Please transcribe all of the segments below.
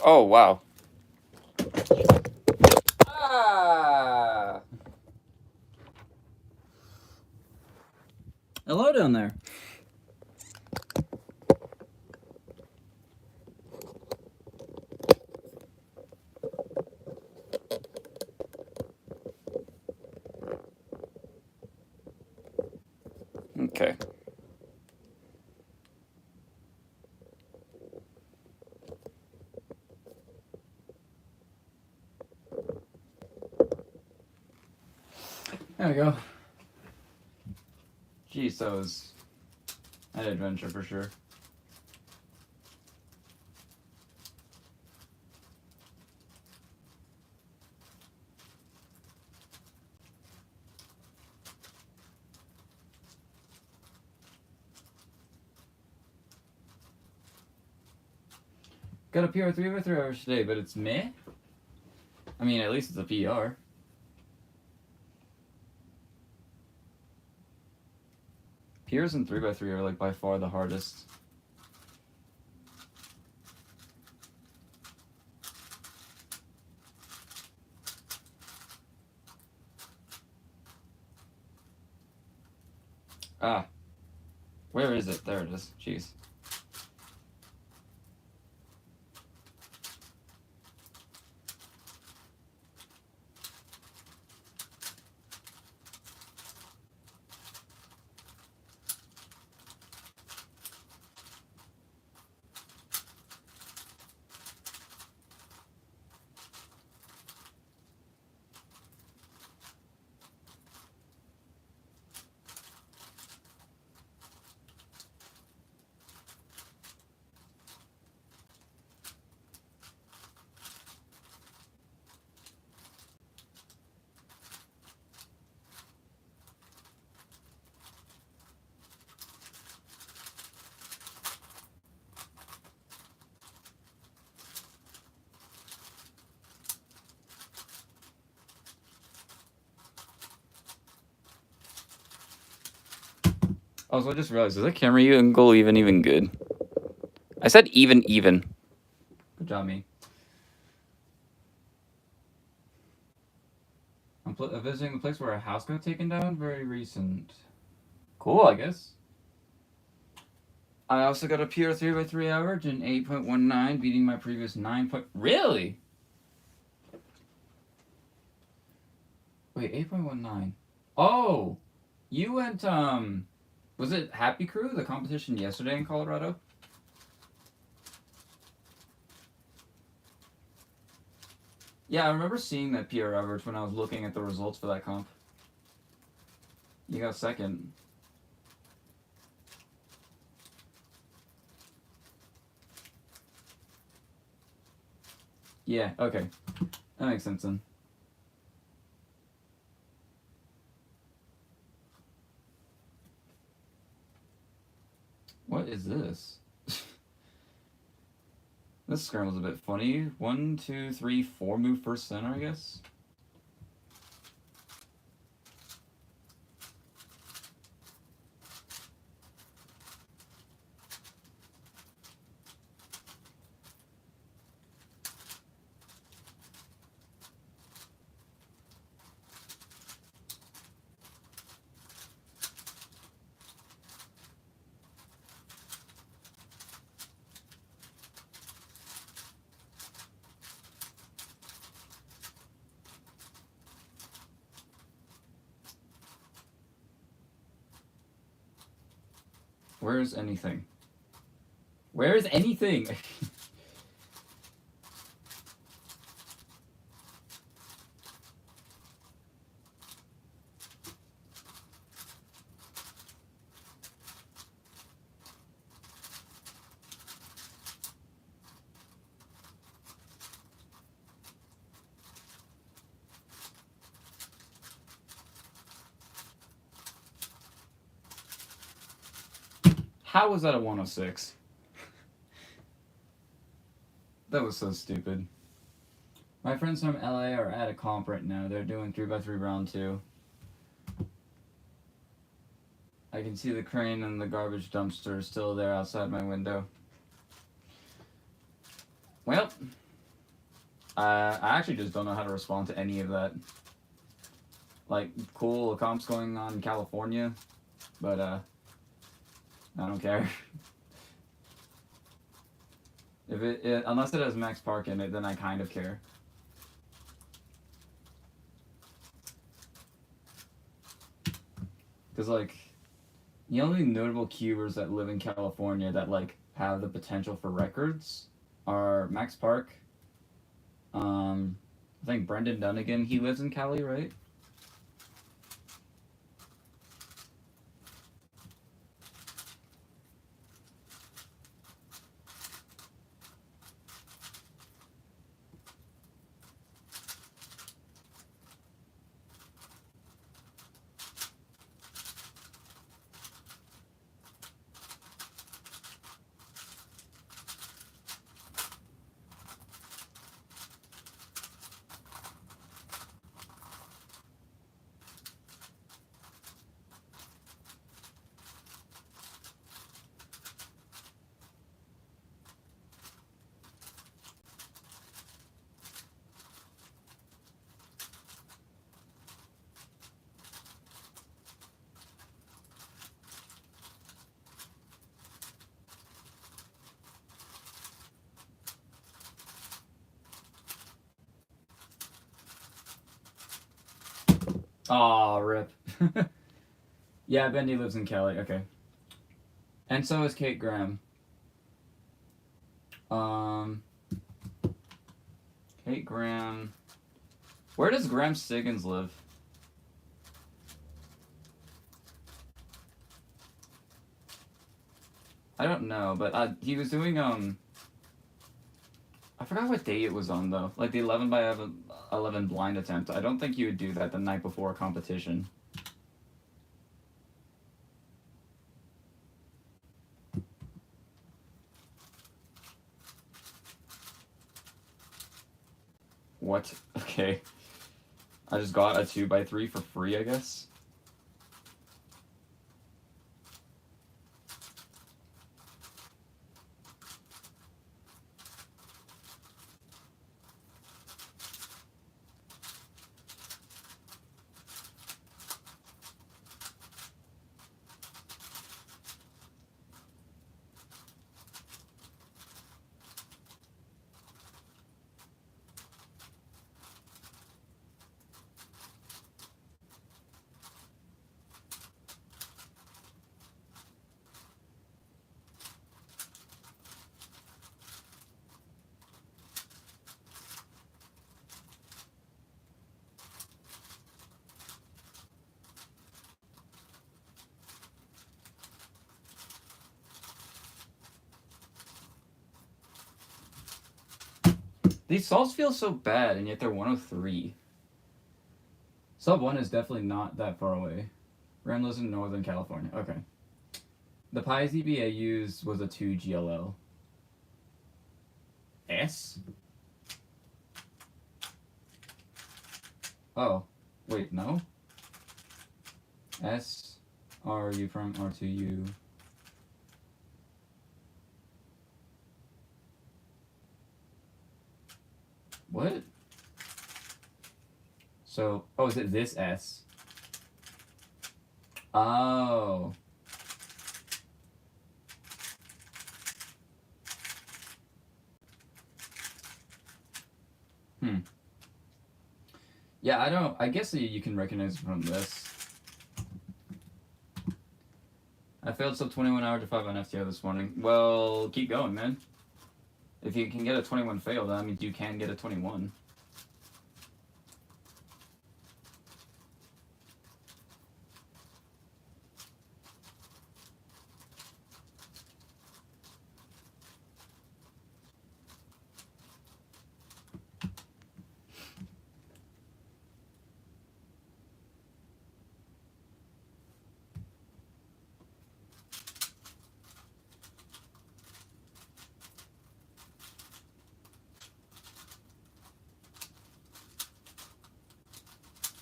Oh, wow. Ah! Hello down there. Okay. There we go. Geez, that was an adventure for sure. Got a PR 3x3 hours today, but it's meh. I mean, at least it's a PR. PRs and 3x3 are like by far the hardest. Ah. Where is it? There it is. Jeez. Also, I just realized, is that camera angle even good? I said even. Good job, me. I'm visiting the place where a house got taken down. Very recent. Cool, I guess. I also got a PR 3x3 average in 8.19, beating my previous 9. Really? Wait, 8.19. Oh, you went, was it Happy Crew, the competition yesterday in Colorado? Yeah, I remember seeing that PR average when I was looking at the results for that comp. You got second. Yeah, okay. That makes sense then. What is this? This scramble is a bit funny. 1, 2, 3, 4 move first center, I guess. Where's anything? Where's anything? How was that a 106? That was so stupid. My friends from LA are at a comp right now. They're doing 3x3 round 2. I can see the crane and the garbage dumpster still there outside my window. Well, I actually just don't know how to respond to any of that. Like, cool comps going on in California, but I don't care. If it unless it has Max Park in it, then I kind of care. Because, like, the only notable cubers that live in California that, like, have the potential for records are Max Park. I think Brendan Dunnigan, he lives in Cali, right? Aw, rip. Yeah, Bendy lives in Cali. Okay. And so is Kate Graham. Um, Kate Graham. Where does Graham Stiggins live? I don't know, but he was doing I forgot what day it was on though. Like the 11 by 11 blind attempt. I don't think you would do that the night before a competition. What? Okay. I just got a 2x3 for free, I guess. These salts feel so bad, and yet they're 103. Sub 1 is definitely not that far away. Ram lives in Northern California. Okay. The Pi ZB I used was a 2 GLL. S? Oh. Wait, no? S. R U from R2U. What? So, oh, is it this S? Oh. Yeah, I guess you can recognize it from this. I failed sub 21 hour to 5 on FTO this morning. Well, keep going, man. If you can get a 21 fail, that means you can get a 21.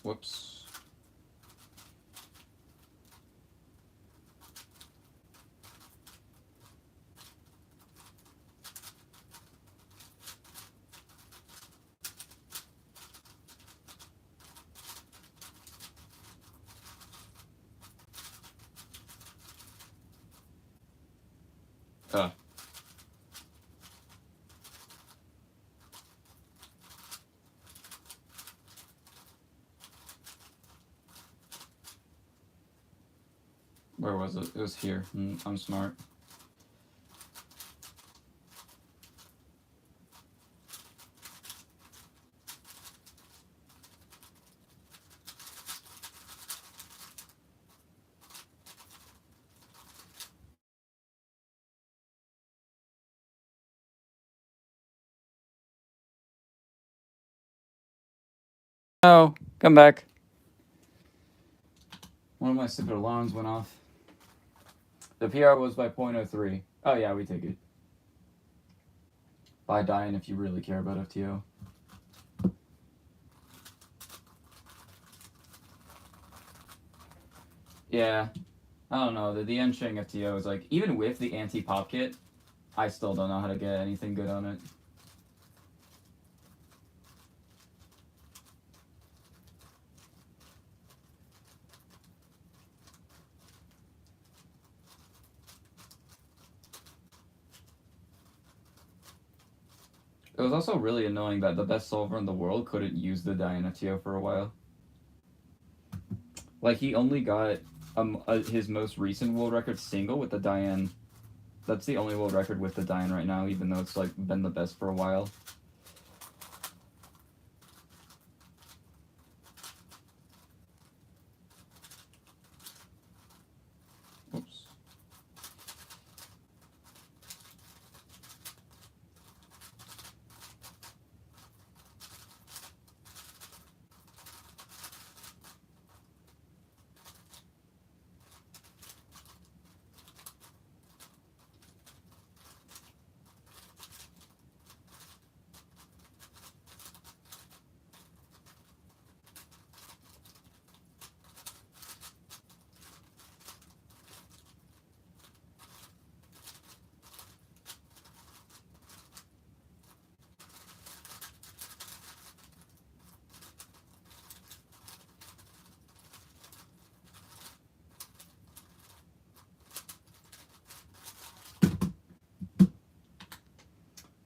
Whoops. Ugh. Where was it? It was here. I'm smart. Oh, come back. One of my stupid alarms went off. The PR was by 0.03. Oh yeah, we take it. By dying if you really care about FTO. Yeah. I don't know. The Ensheng FTO is like, even with the anti-pop kit, I still don't know how to get anything good on it. It was also really annoying that the best solver in the world couldn't use the Diane FTO for a while. Like, he only got his most recent world record single with the Diane. That's the only world record with the Diane right now, even though it's like been the best for a while. Oops.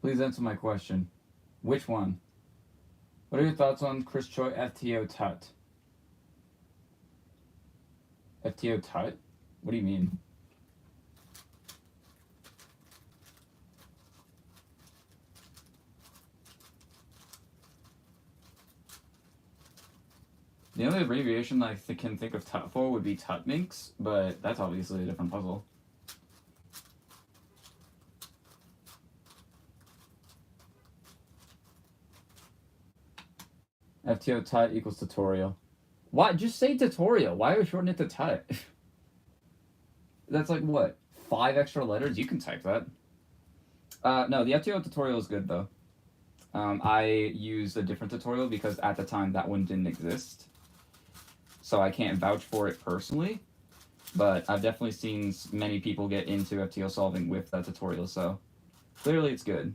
Please answer my question. Which one? What are your thoughts on Chris Choi FTO Tut? FTO Tut? What do you mean? The only abbreviation I can think of Tut for would be Tutminx, but that's obviously a different puzzle. FTO Tut equals tutorial. Why? Just say tutorial. Why are we shortening it to Tut? That's like, what? 5 extra letters? You can type that. No, the FTO tutorial is good, though. I used a different tutorial because at the time that one didn't exist. So I can't vouch for it personally, but I've definitely seen many people get into FTO solving with that tutorial, so clearly it's good.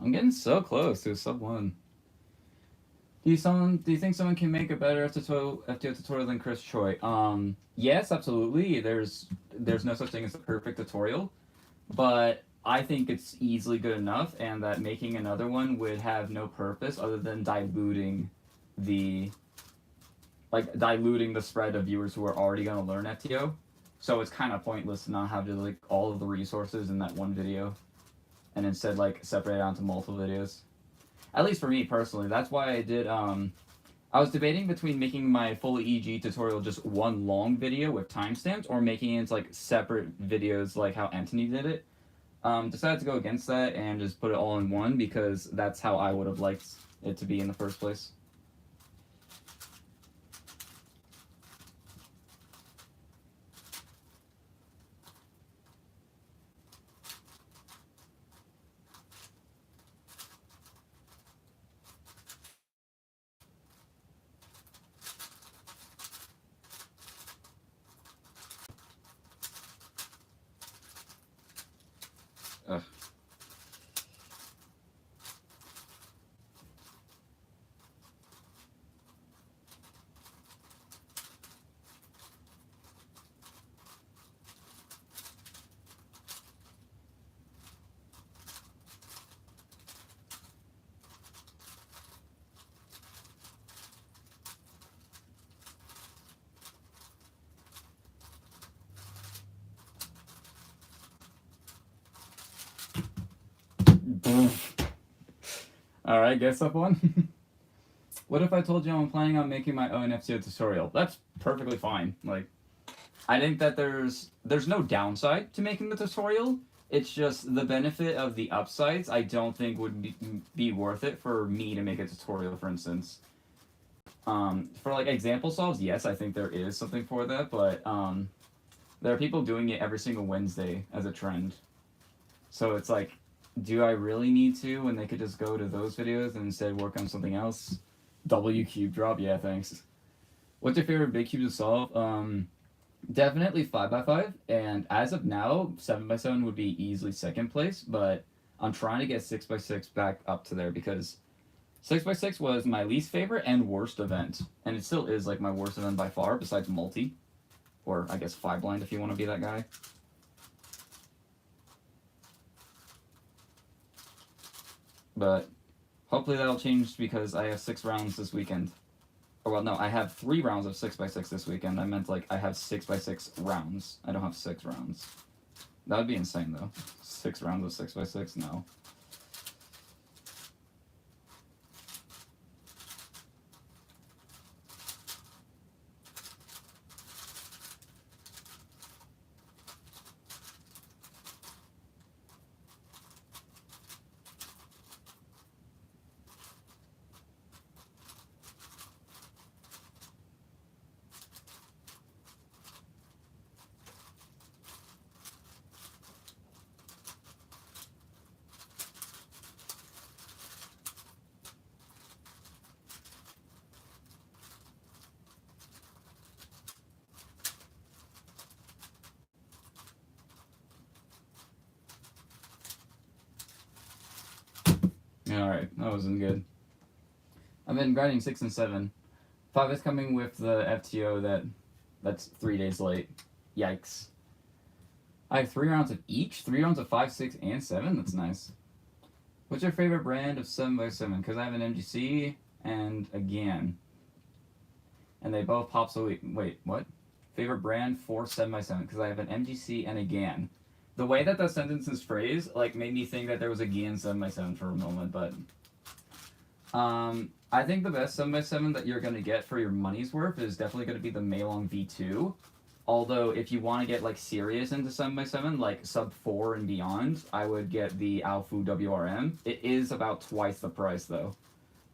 I'm getting so close to sub 1. Do you think someone can make a better FTO tutorial than Chris Choi? Yes, absolutely. There's no such thing as a perfect tutorial, but I think it's easily good enough, and that making another one would have no purpose other than diluting the spread of viewers who are already going to learn FTO. So it's kind of pointless to not have like all of the resources in that one video, and instead like separate it onto multiple videos. At least for me personally, that's why I did I was debating between making my full EG tutorial just one long video with timestamps or making it into like separate videos like how Anthony did it. Decided to go against that and just put it all in one because that's how I would have liked it to be in the first place. Ugh. Alright, guess up one. What if I told you I'm planning on making my own FTO tutorial? That's perfectly fine. Like, I think that there's no downside to making the tutorial. It's just the benefit of the upsides I don't think would be worth it for me to make a tutorial, for instance. For like example solves, yes, I think there is something for that, but there are people doing it every single Wednesday as a trend. So it's like, do I really need to when they could just go to those videos and instead work on something else? W cube drop, yeah, thanks. What's your favorite big cube to solve? Definitely 5x5, and as of now, 7x7 would be easily second place, but I'm trying to get 6x6 back up to there because 6x6 was my least favorite and worst event, and it still is like my worst event by far, besides multi, or I guess 5 blind if you want to be that guy. But hopefully that'll change because I have 6 rounds this weekend. Or well, no, I have 3 rounds of 6x6 this weekend. I meant like I have 6x6 rounds. I don't have 6 rounds. That would be insane though. 6 rounds of 6x6? No. Alright, that wasn't good. I've been grinding 6 and 7. 5 is coming with the FTO that's 3 days late. Yikes. I have 3 rounds of each? 3 rounds of 5, 6, and 7? That's nice. What's your favorite brand of 7x7? Because I have an MGC and a GAN. And they both pop so wait, what? Favorite brand for 7x7? Because I have an MGC and a GAN. The way that that sentence is phrased, like, made me think that there was a GAN 7x7 for a moment, but I think the best 7x7 that you're gonna get for your money's worth is definitely gonna be the Meilong V2. Although, if you want to get like serious into 7x7, like sub 4 and beyond, I would get the Alfu WRM. It is about twice the price though.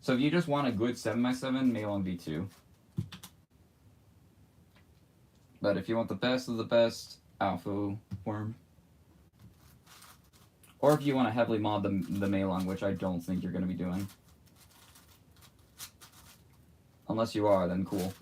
So if you just want a good 7x7, Meilong V2. But if you want the best of the best, Alfu Worm. Or if you want to heavily mod the Meilong, which I don't think you're going to be doing. Unless you are, then cool.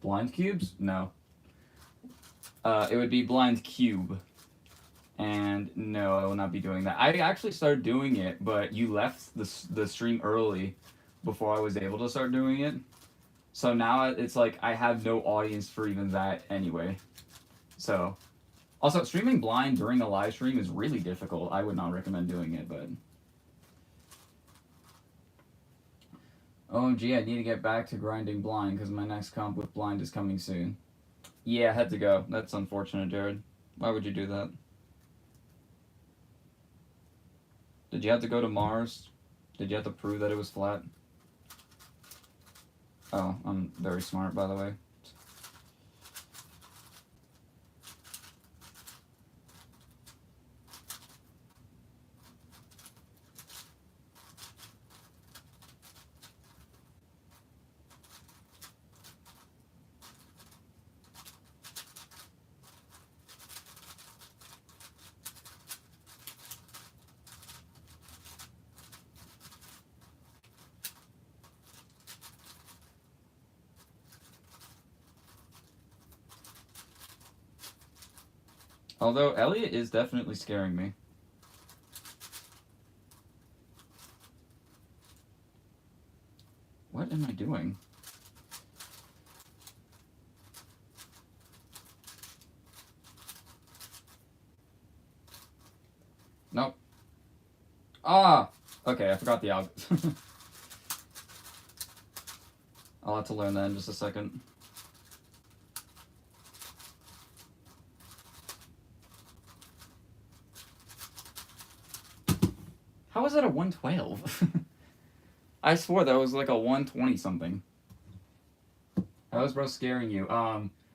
Blind cubes? No. It would be blind cube. And no, I will not be doing that. I actually started doing it, but you left the stream early before I was able to start doing it. So now it's like I have no audience for even that anyway. So, also streaming blind during a live stream is really difficult. I would not recommend doing it, but OMG, I need to get back to grinding blind because my next comp with blind is coming soon. Yeah, I had to go. That's unfortunate, Jared. Why would you do that? Did you have to go to Mars? Did you have to prove that it was flat? Oh, I'm very smart, by the way. Although Elliot is definitely scaring me. What am I doing? Nope. Ah! Okay, I forgot the alg. I'll have to learn that in just a second. How was that a 112? I swore that was like a 120 something. How was bro scaring you?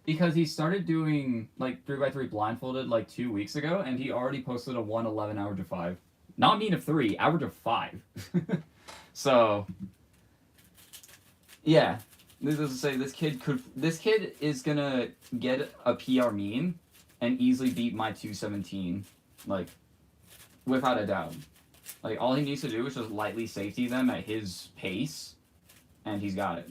Because he started doing like 3x3 blindfolded like 2 weeks ago, and he already posted a 111 average of 5. Not mean of 3, average of 5. So, yeah. This is to say this kid is gonna get a PR mean and easily beat my 217, like, without a doubt. Like, all he needs to do is just lightly safety them at his pace, and he's got it.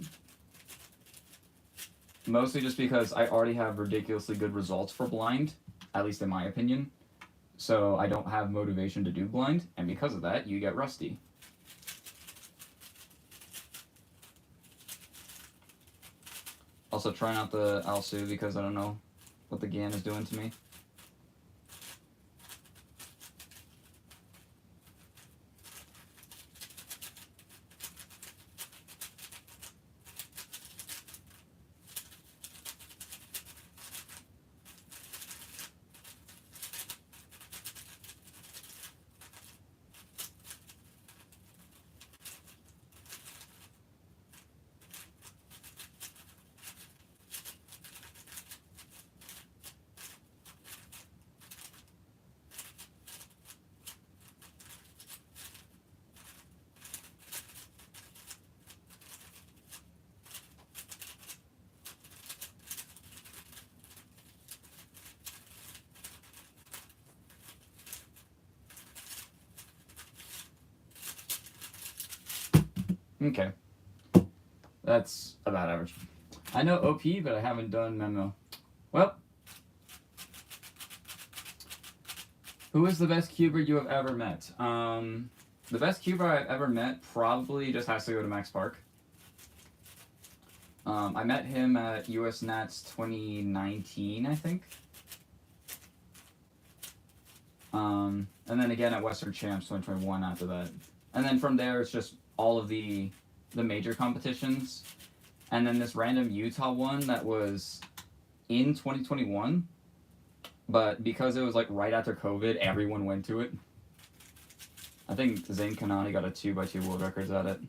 Mostly just because I already have ridiculously good results for blind, at least in my opinion. So I don't have motivation to do blind, and because of that, you get rusty. Also, try not the Alsu because I don't know what the GAN is doing to me. Okay. That's about average. I know OP, but I haven't done Memo. Well. Who is the best cuber you have ever met? The best cuber I've ever met probably just has to go to Max Park. I met him at US Nats 2019, I think. And then again at Western Champs 2021 after that. And then from there, it's just all of the major competitions. And then this random Utah one that was in 2021. But because it was like right after COVID, everyone went to it. I think Zane Kanani got a 2x2 world records at it.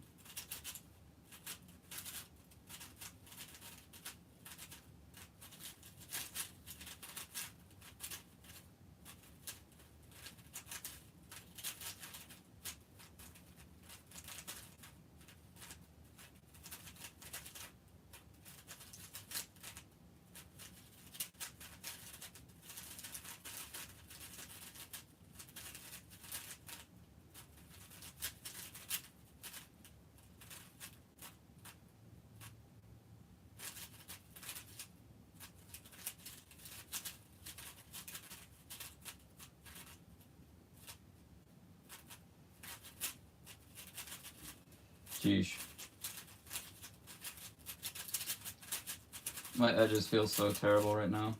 Jeez. My edges feel so terrible right now.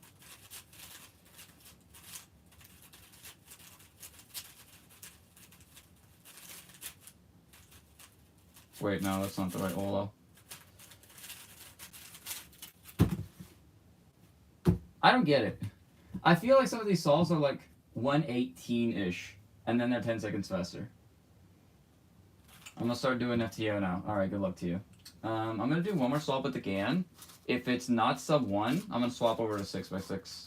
Wait, no, that's not the right Olo. I don't get it. I feel like some of these solves are like 118-ish, and then they're 10 seconds faster. I'm gonna start doing FTO now. Alright, good luck to you. I'm gonna do one more swap with the GAN. If it's not sub 1, I'm gonna swap over to 6x6.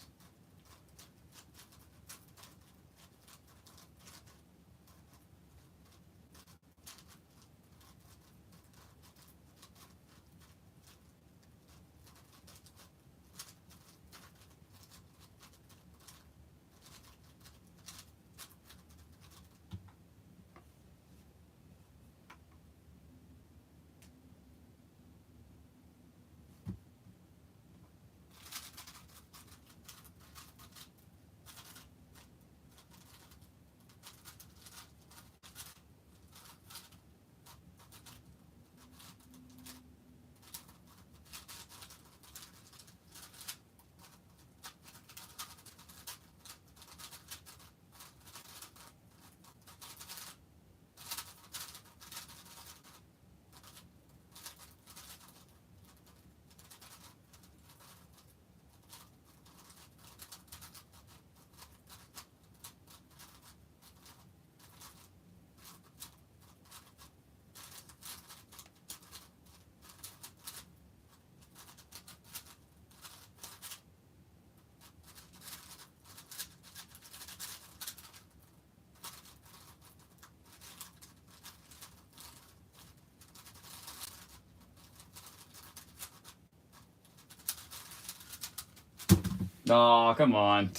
Oh, come on.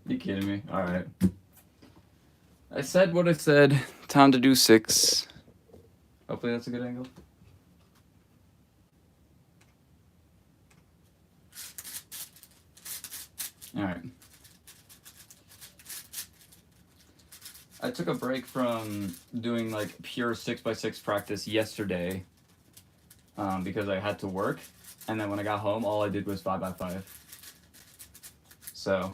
You kidding me? Alright. I said what I said. Time to do 6. Hopefully that's a good angle. Alright. I took a break from doing like pure 6x6 practice yesterday because I had to work. And then when I got home, all I did was 5x5. So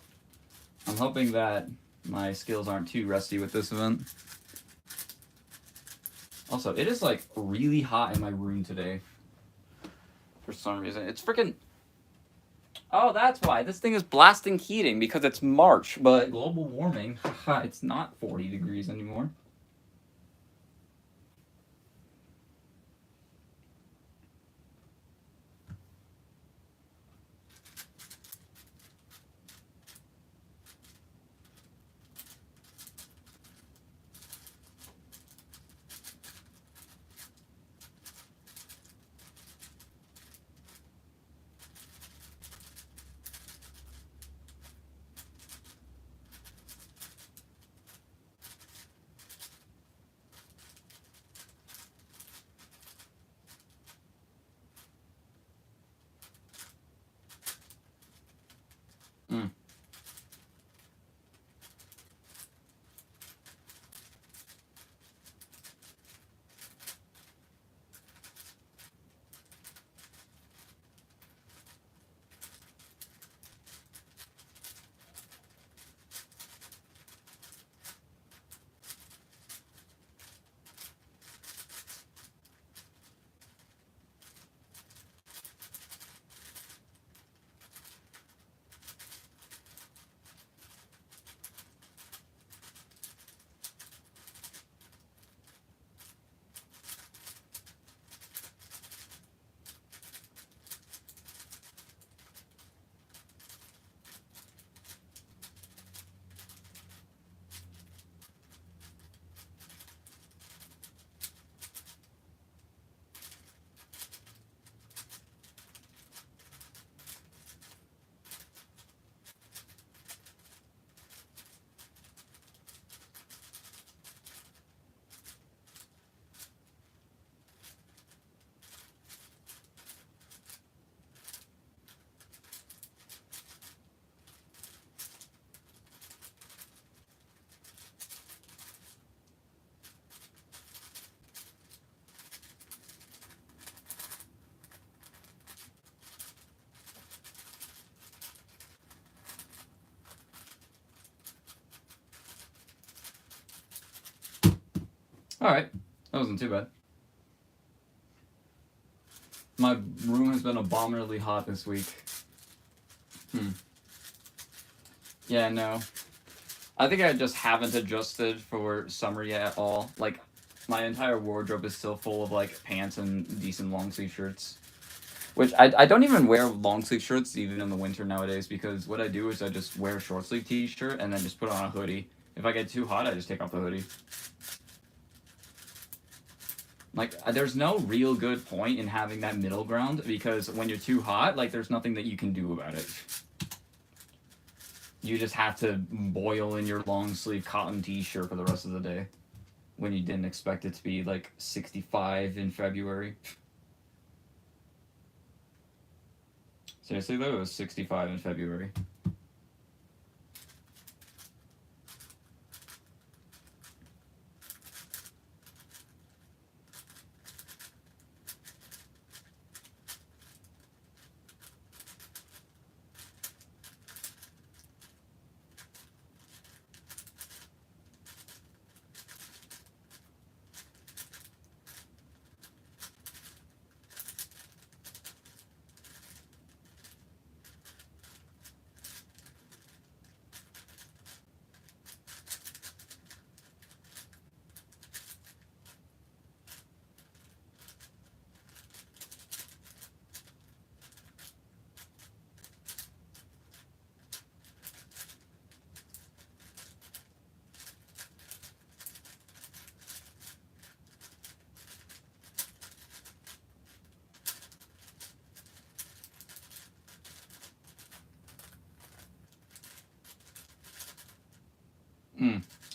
I'm hoping that my skills aren't too rusty with this event. Also, it is like really hot in my room today. For some reason. It's freaking... Oh, that's why. This thing is blasting heating because it's March. But global warming, it's not 40 degrees anymore. Alright, that wasn't too bad. My room has been abominably hot this week. Yeah, no. I think I just haven't adjusted for summer yet at all. Like, my entire wardrobe is still full of, like, pants and decent long sleeve shirts. Which, I don't even wear long sleeve shirts even in the winter nowadays, because what I do is I just wear a short sleeve t-shirt and then just put on a hoodie. If I get too hot, I just take off the hoodie. Like, there's no real good point in having that middle ground, because when you're too hot, like, there's nothing that you can do about it. You just have to boil in your long sleeve cotton t-shirt for the rest of the day, when you didn't expect it to be, like, 65 in February. Seriously, though, it was 65 in February.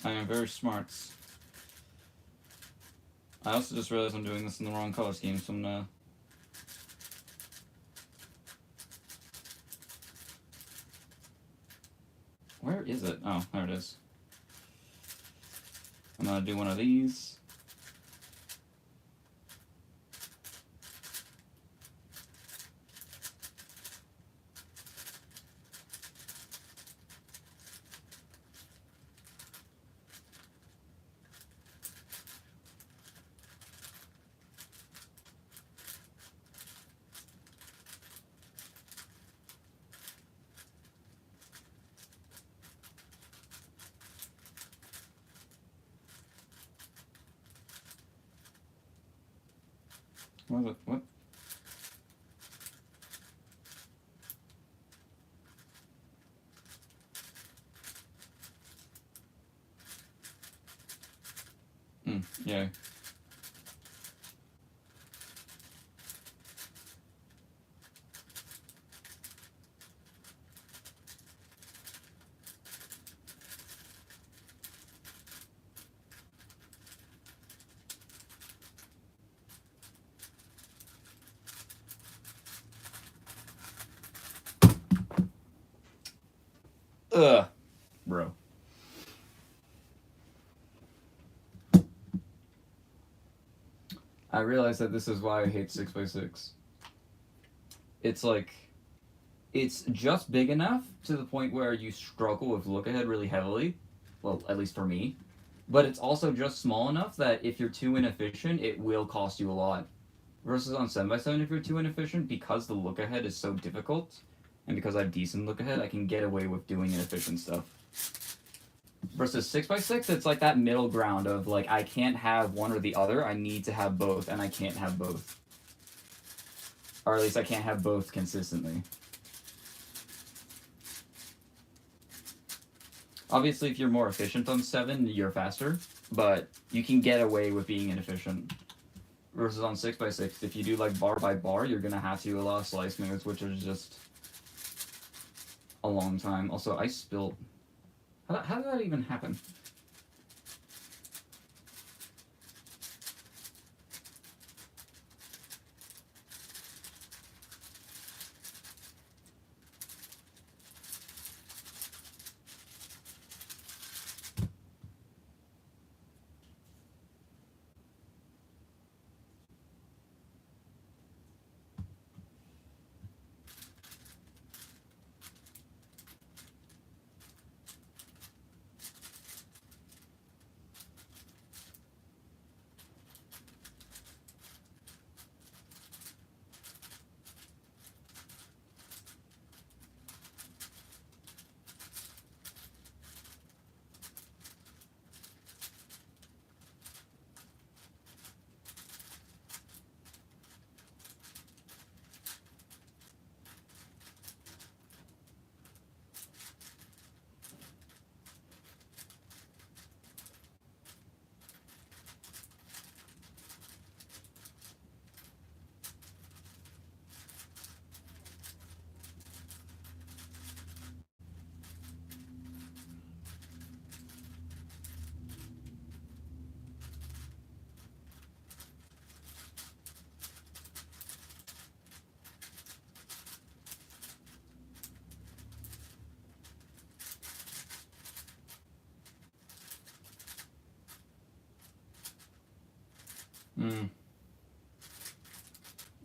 I am very smart. I also just realized I'm doing this in the wrong color scheme, so I'm gonna... Where is it? Oh, there it is. I'm gonna do one of these. What is it? What? Yeah. Ugh. Bro. I realize that this is why I hate 6x6. It's like... It's just big enough to the point where you struggle with look ahead really heavily. Well, at least for me. But it's also just small enough that if you're too inefficient, it will cost you a lot. Versus on 7x7, if you're too inefficient, because the look ahead is so difficult, and because I have decent look ahead, I can get away with doing inefficient stuff. Versus 6x6, it's like that middle ground of, like, I can't have one or the other, I need to have both, and I can't have both. Or at least I can't have both consistently. Obviously, if you're more efficient on 7, you're faster, but you can get away with being inefficient. Versus on 6x6, if you do, like, bar by bar, you're gonna have to do a lot of slice moves, which is just a long time. Also, I spilled... How did that even happen?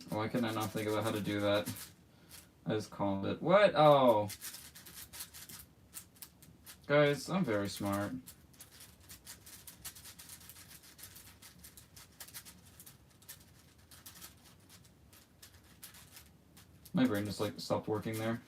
Why can I not think about how to do that? I just called it. What? Oh. Guys, I'm very smart. My brain just like stopped working there.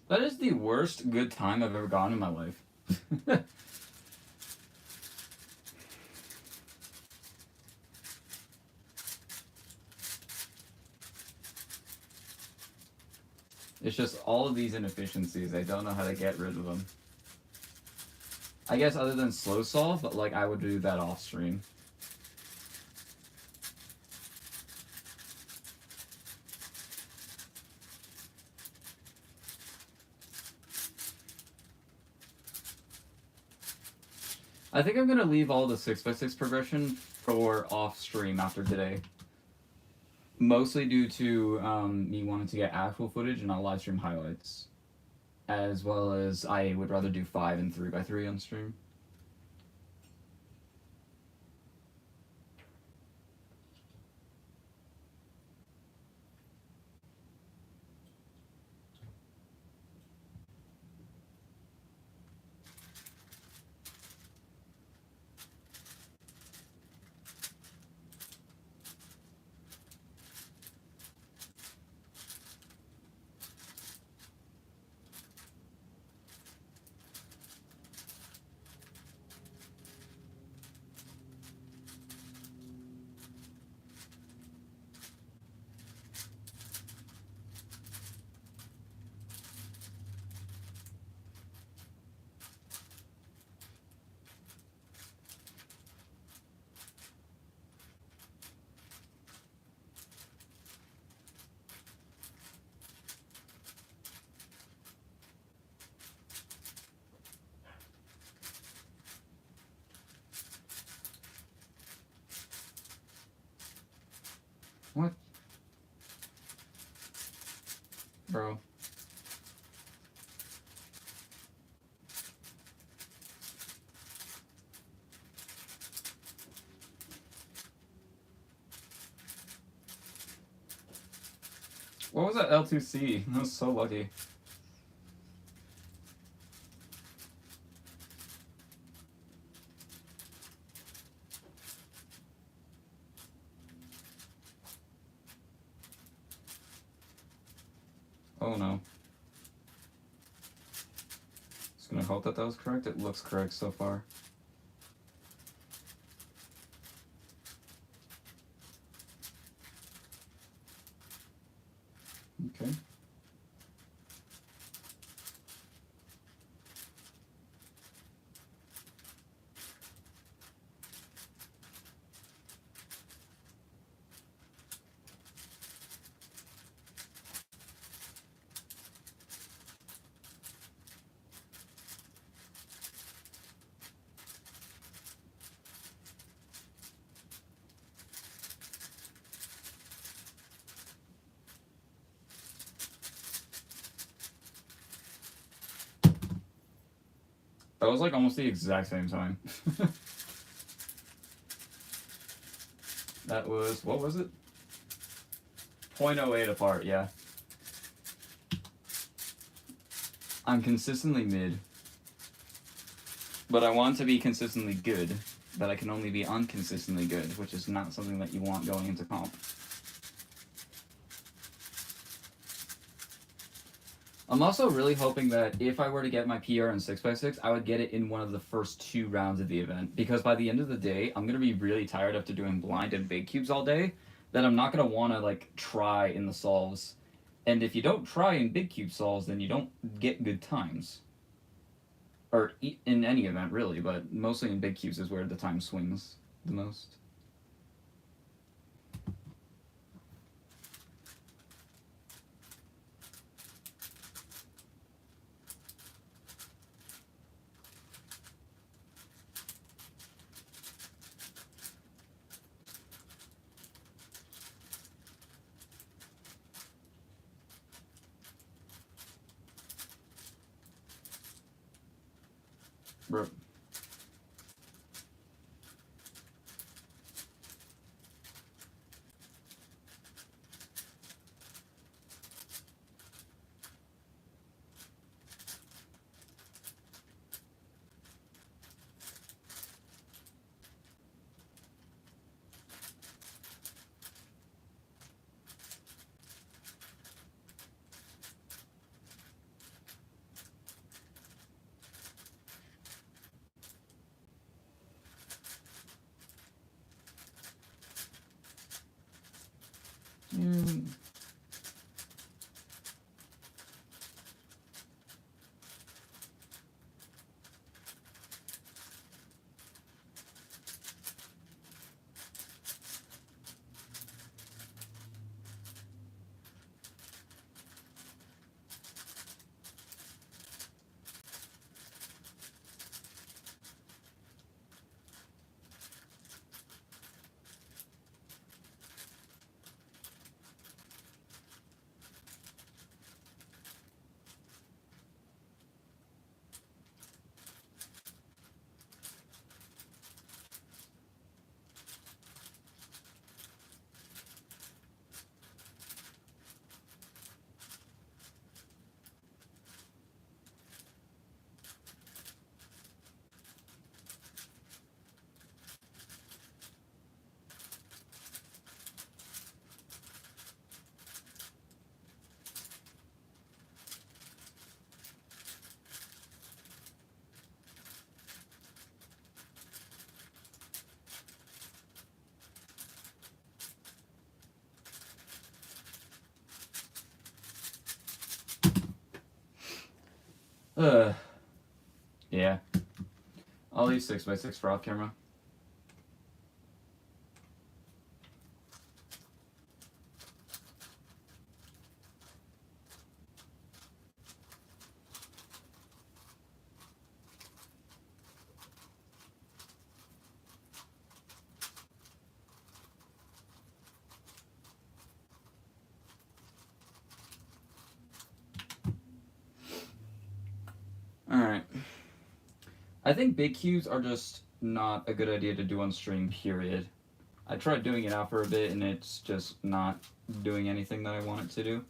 That is the worst good time I've ever gotten in my life. It's just all of these inefficiencies. I don't know how to get rid of them. I guess other than slow solve, but like I would do that off stream. I think I'm gonna leave all the 6x6 progression for off stream after today. Mostly due to me wanting to get actual footage and not live stream highlights. As well as I would rather do 5 and 3x3 on stream. What? Bro. What was that L2C? I was so lucky. Oh no. Just gonna hope that that was correct. It looks correct so far. Okay. That was like almost the exact same time. That was, what was it? 0.08 apart, yeah. I'm consistently mid. But I want to be consistently good, but I can only be unconsistently good, which is not something that you want going into comp. I'm also really hoping that if I were to get my PR in 6x6, I would get it in one of the first 2 rounds of the event. Because by the end of the day, I'm going to be really tired after doing blind and big cubes all day. that I'm not gonna want to like try in the solves. And if you don't try in big cube solves, then you don't get good times. Or in any event, really, but mostly in big cubes is where the time swings the most. Bro. Mm. Uh, yeah. I'll leave 6x6 for off camera. Alright. I think big cubes are just not a good idea to do on stream, period. I tried doing it out for a bit and it's just not doing anything that I want it to do.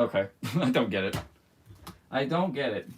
Okay. I don't get it. I don't get it.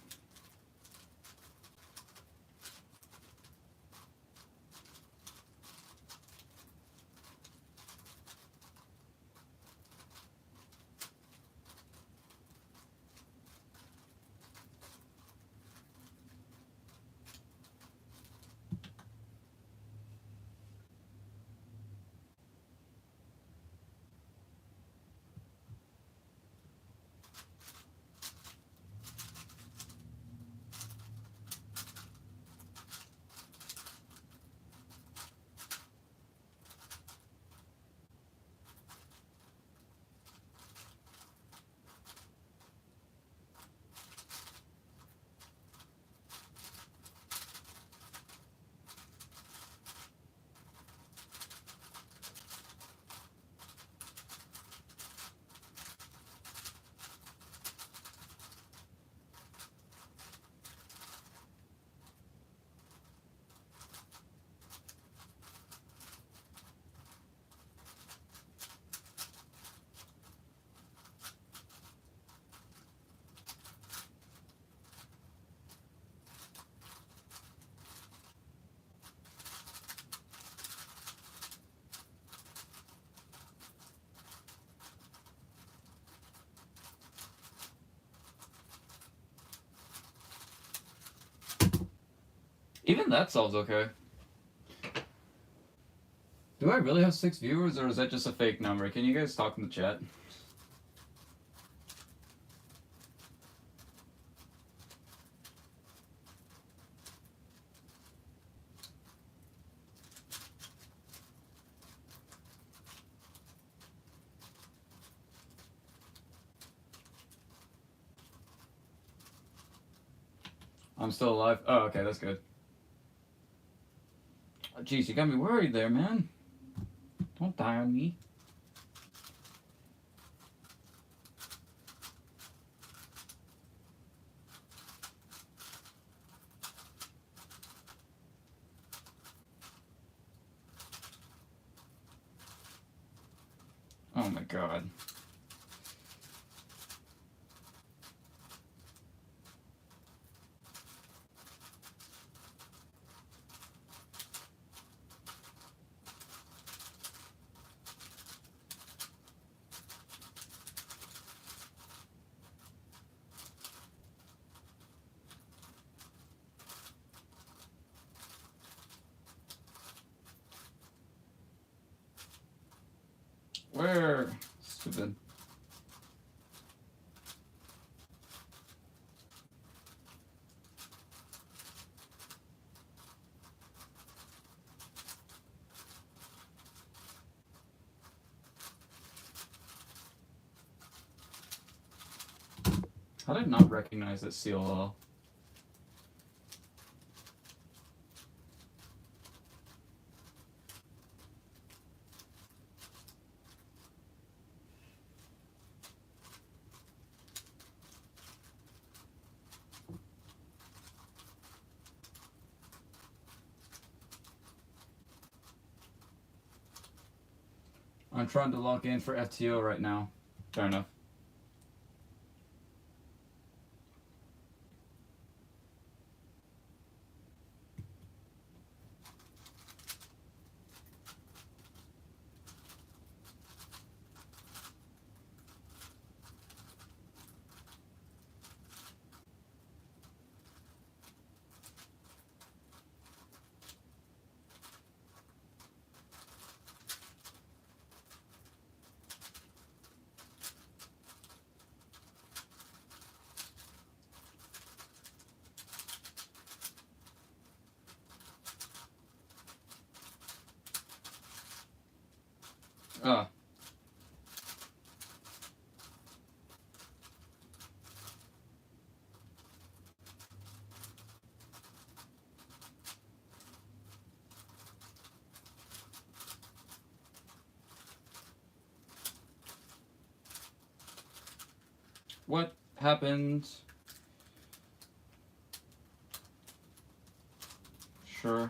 Even that solves okay. Do I really have 6 viewers, or is that just a fake number? Can you guys talk in the chat? I'm still alive. Oh, okay, that's good. Oh, jeez, you got me worried there, man. Don't die on me. Oh my god. Where? Stupid. How did I not recognize that CLL? I'm trying to log in for FTO right now. Fair enough. Ah. What happened? Sure.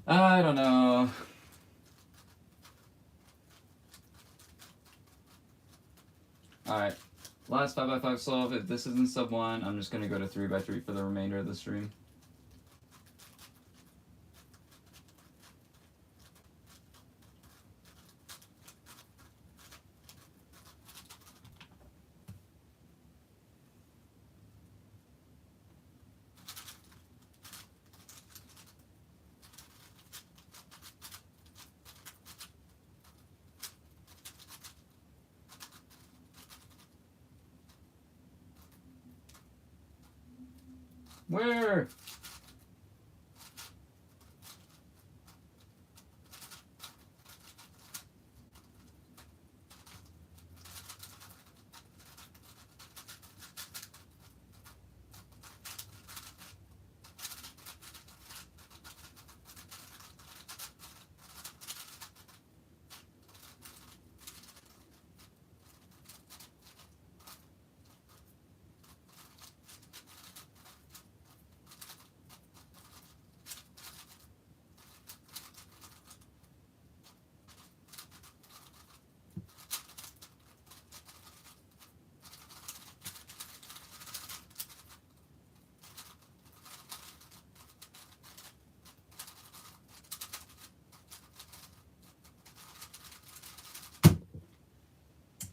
I don't know. Alright. Last 5x5 solve. If this isn't sub 1, I'm just going to go to 3x3 for the remainder of the stream. Where?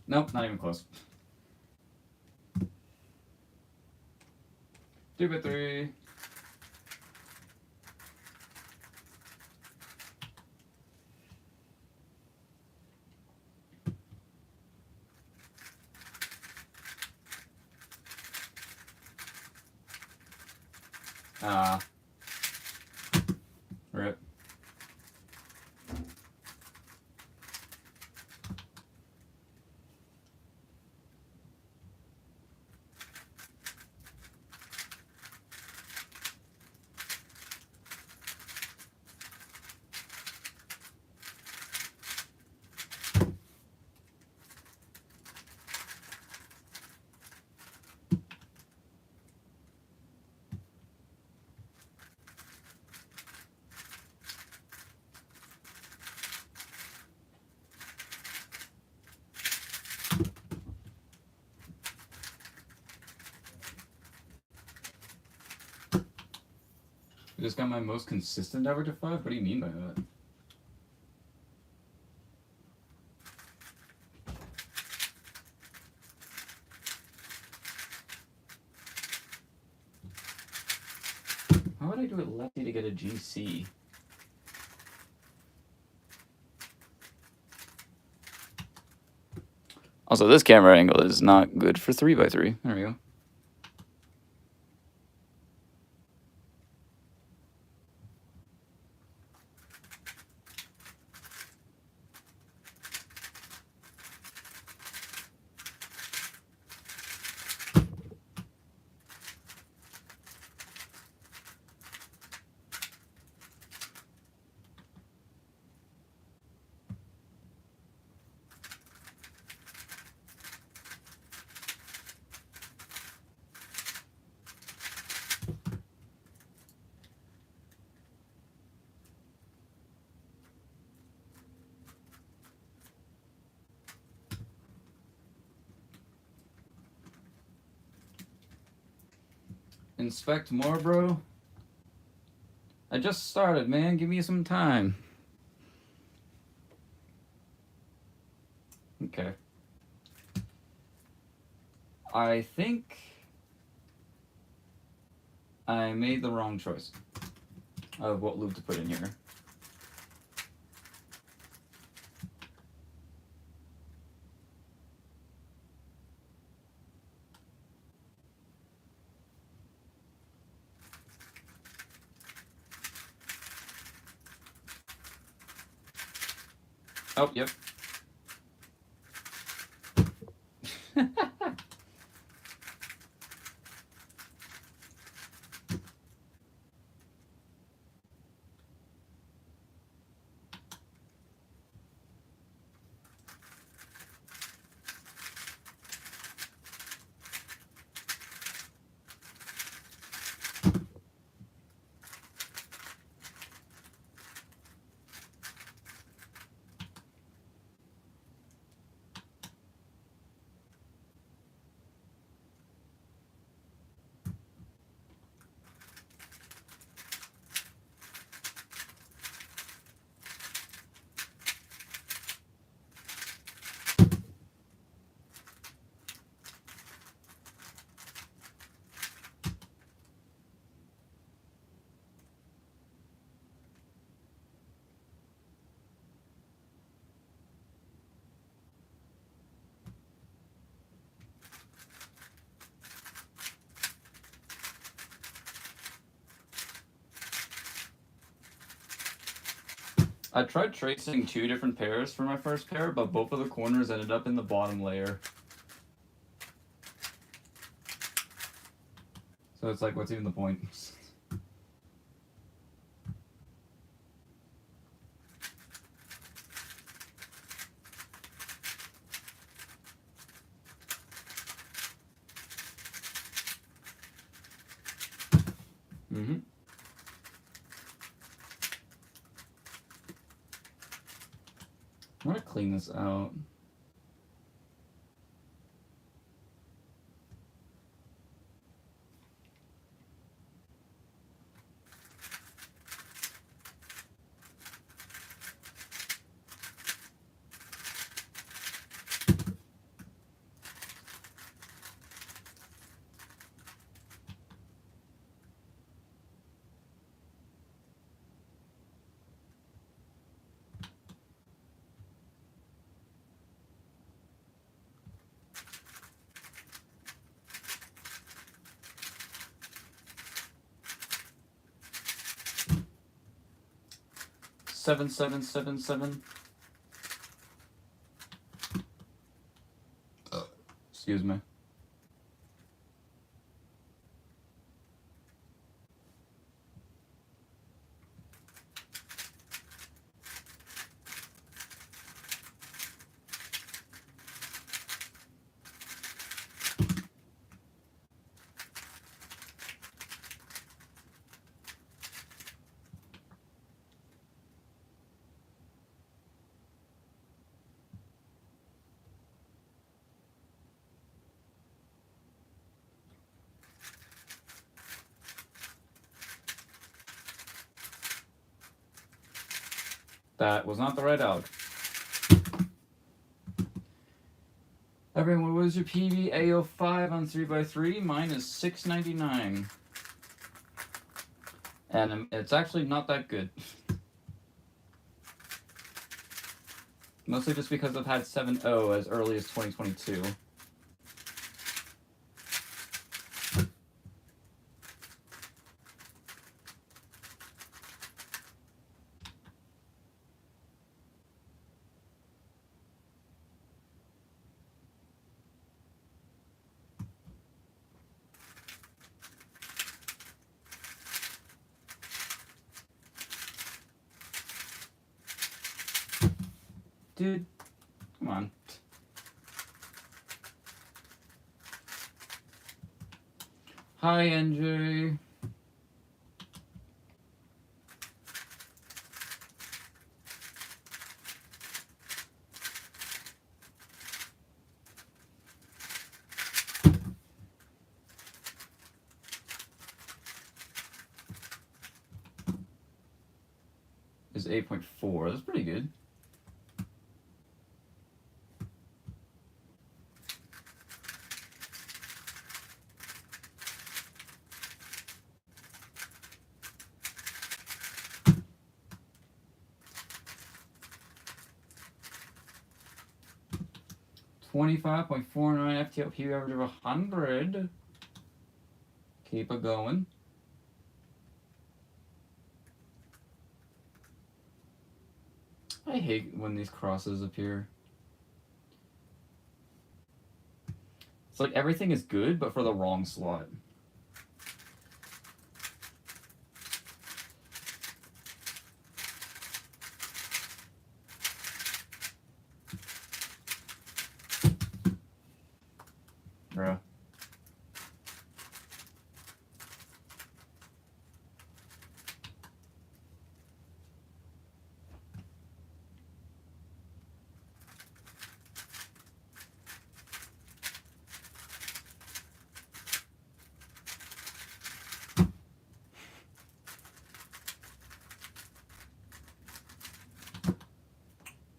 Nope, not even close. 2x3. Rip. I just got my most consistent average of 5? What do you mean by that? How would I do it lefty to get a GC? Also, this camera angle is not good for 3x3. There we go. Inspect more, bro. I just started, man. Give me some time. Okay. I think I made the wrong choice of what loop to put in here. Oh, yep. I tried tracing 2 different pairs for my first pair, but both of the corners ended up in the bottom layer. So it's like, what's even the point? Mm-hmm. I'm gonna clean this out. 7777. Excuse me. That was not the right out. Everyone, what was your PV A05 on 3x3? Mine is $6.99. And it's actually not that good. Mostly just because I've had 7.0 as early as 2022. Dude, come on. Hi, NJ. Is 8.4. That's pretty good. $25.49 FTO PV average of 100. Keep it going. I hate when these crosses appear. It's like everything is good, but for the wrong slot. Bruh.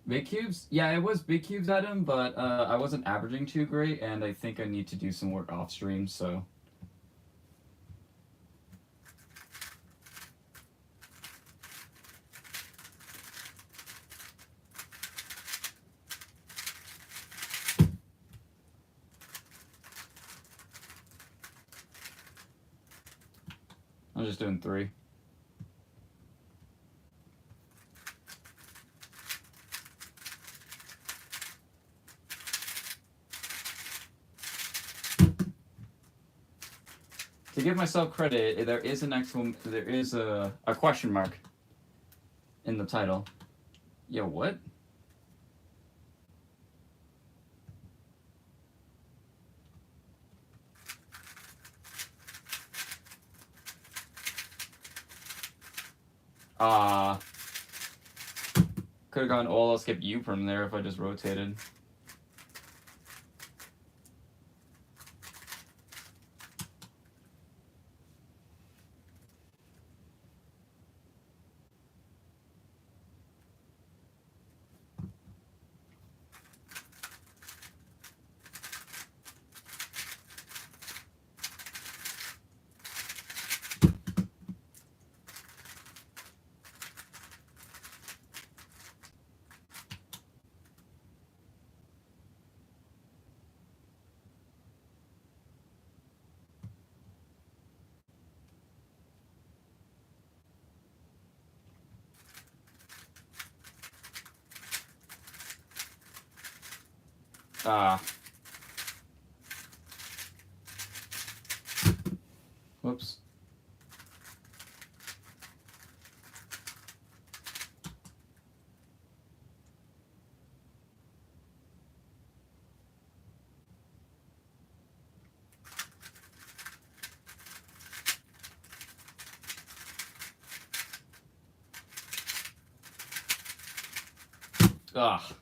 Big cubes? Yeah, it was big cubes at him, but I wasn't averaging too great, and I think I need to do some work off stream, so. I'm just doing 3. To give myself credit, there is a question mark in the title. Yo, what? Could have gone all, I'll skip you from there if I just rotated. Ah. Whoops. Ah.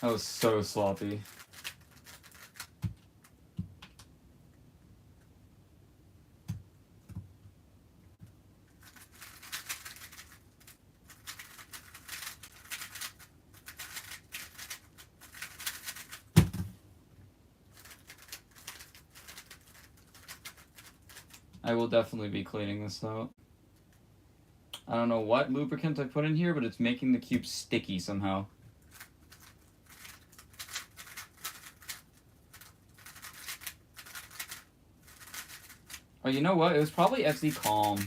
That was so sloppy. I will definitely be cleaning this out. I don't know what lubricant I put in here, but it's making the cube sticky somehow. Oh, you know what? It was probably FZ Calm.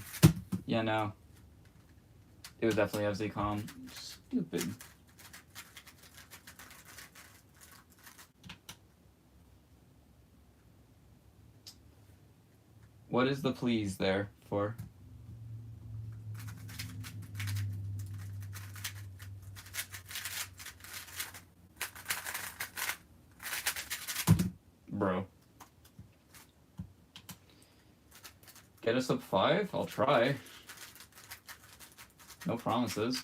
Yeah, no. It was definitely FZ Calm. Stupid. What is the please there for? Bro. Get us up 5? I'll try. No promises.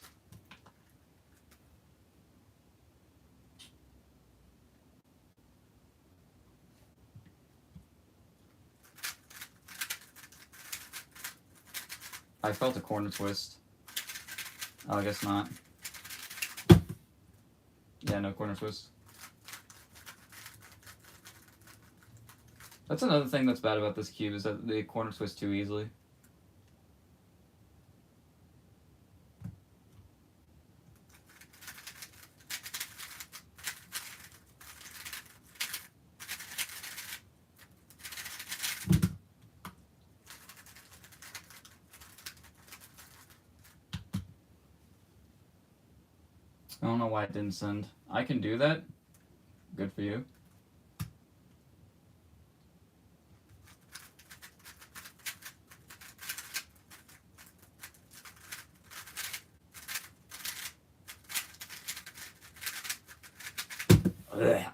I felt a corner twist. Oh, I guess not. Yeah, no corner twist. That's another thing that's bad about this cube, is that they corner twist too easily. I don't know why it didn't send. I can do that. Good for you. Ugh.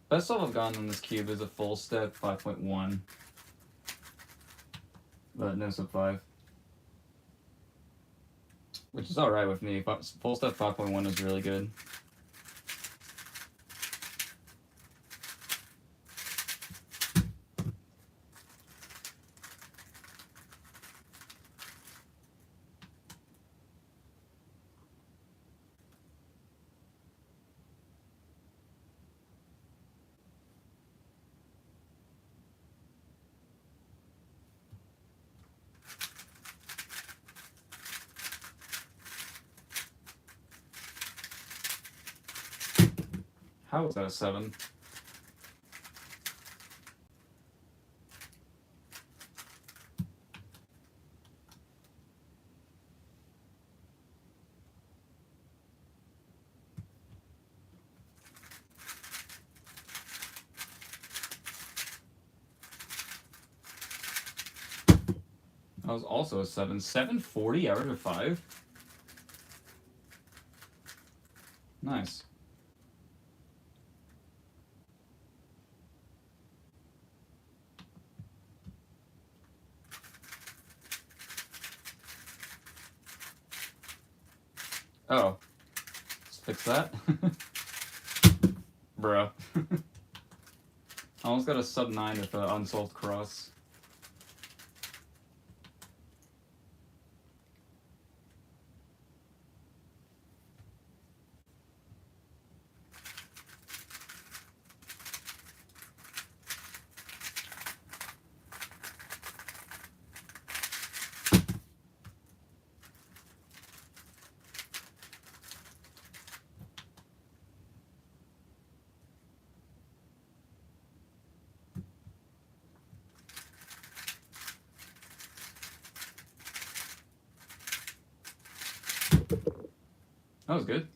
Best stuff I've gotten on this cube is a full step 5.1. But no sub 5. Which is alright with me. Full step 5.1 is really good. How is that a 7? That was also a 7. 740 out of 5? Nice. Oh. Let's fix that. Bruh. I almost got a sub 9 with an unsolved cross. That was good.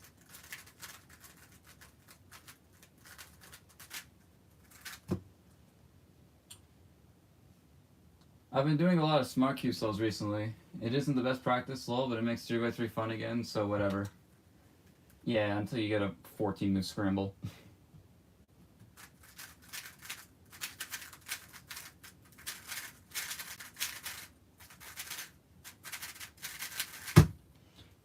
I've been doing a lot of smart cube slows recently. It isn't the best practice slow, but it makes 3x3 fun again, so whatever. Yeah, until you get a 14 move scramble.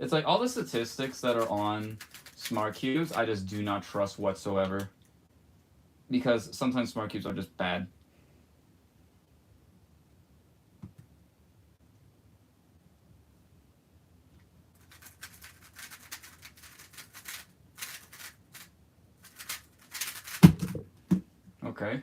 It's like all the statistics that are on smart cubes, I just do not trust whatsoever. Because sometimes smart cubes are just bad. Okay.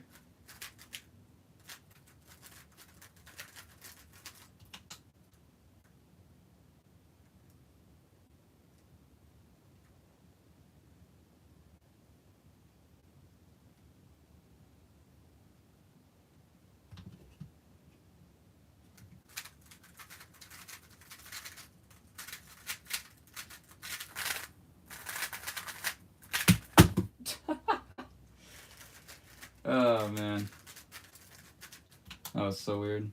Oh man. That was so weird.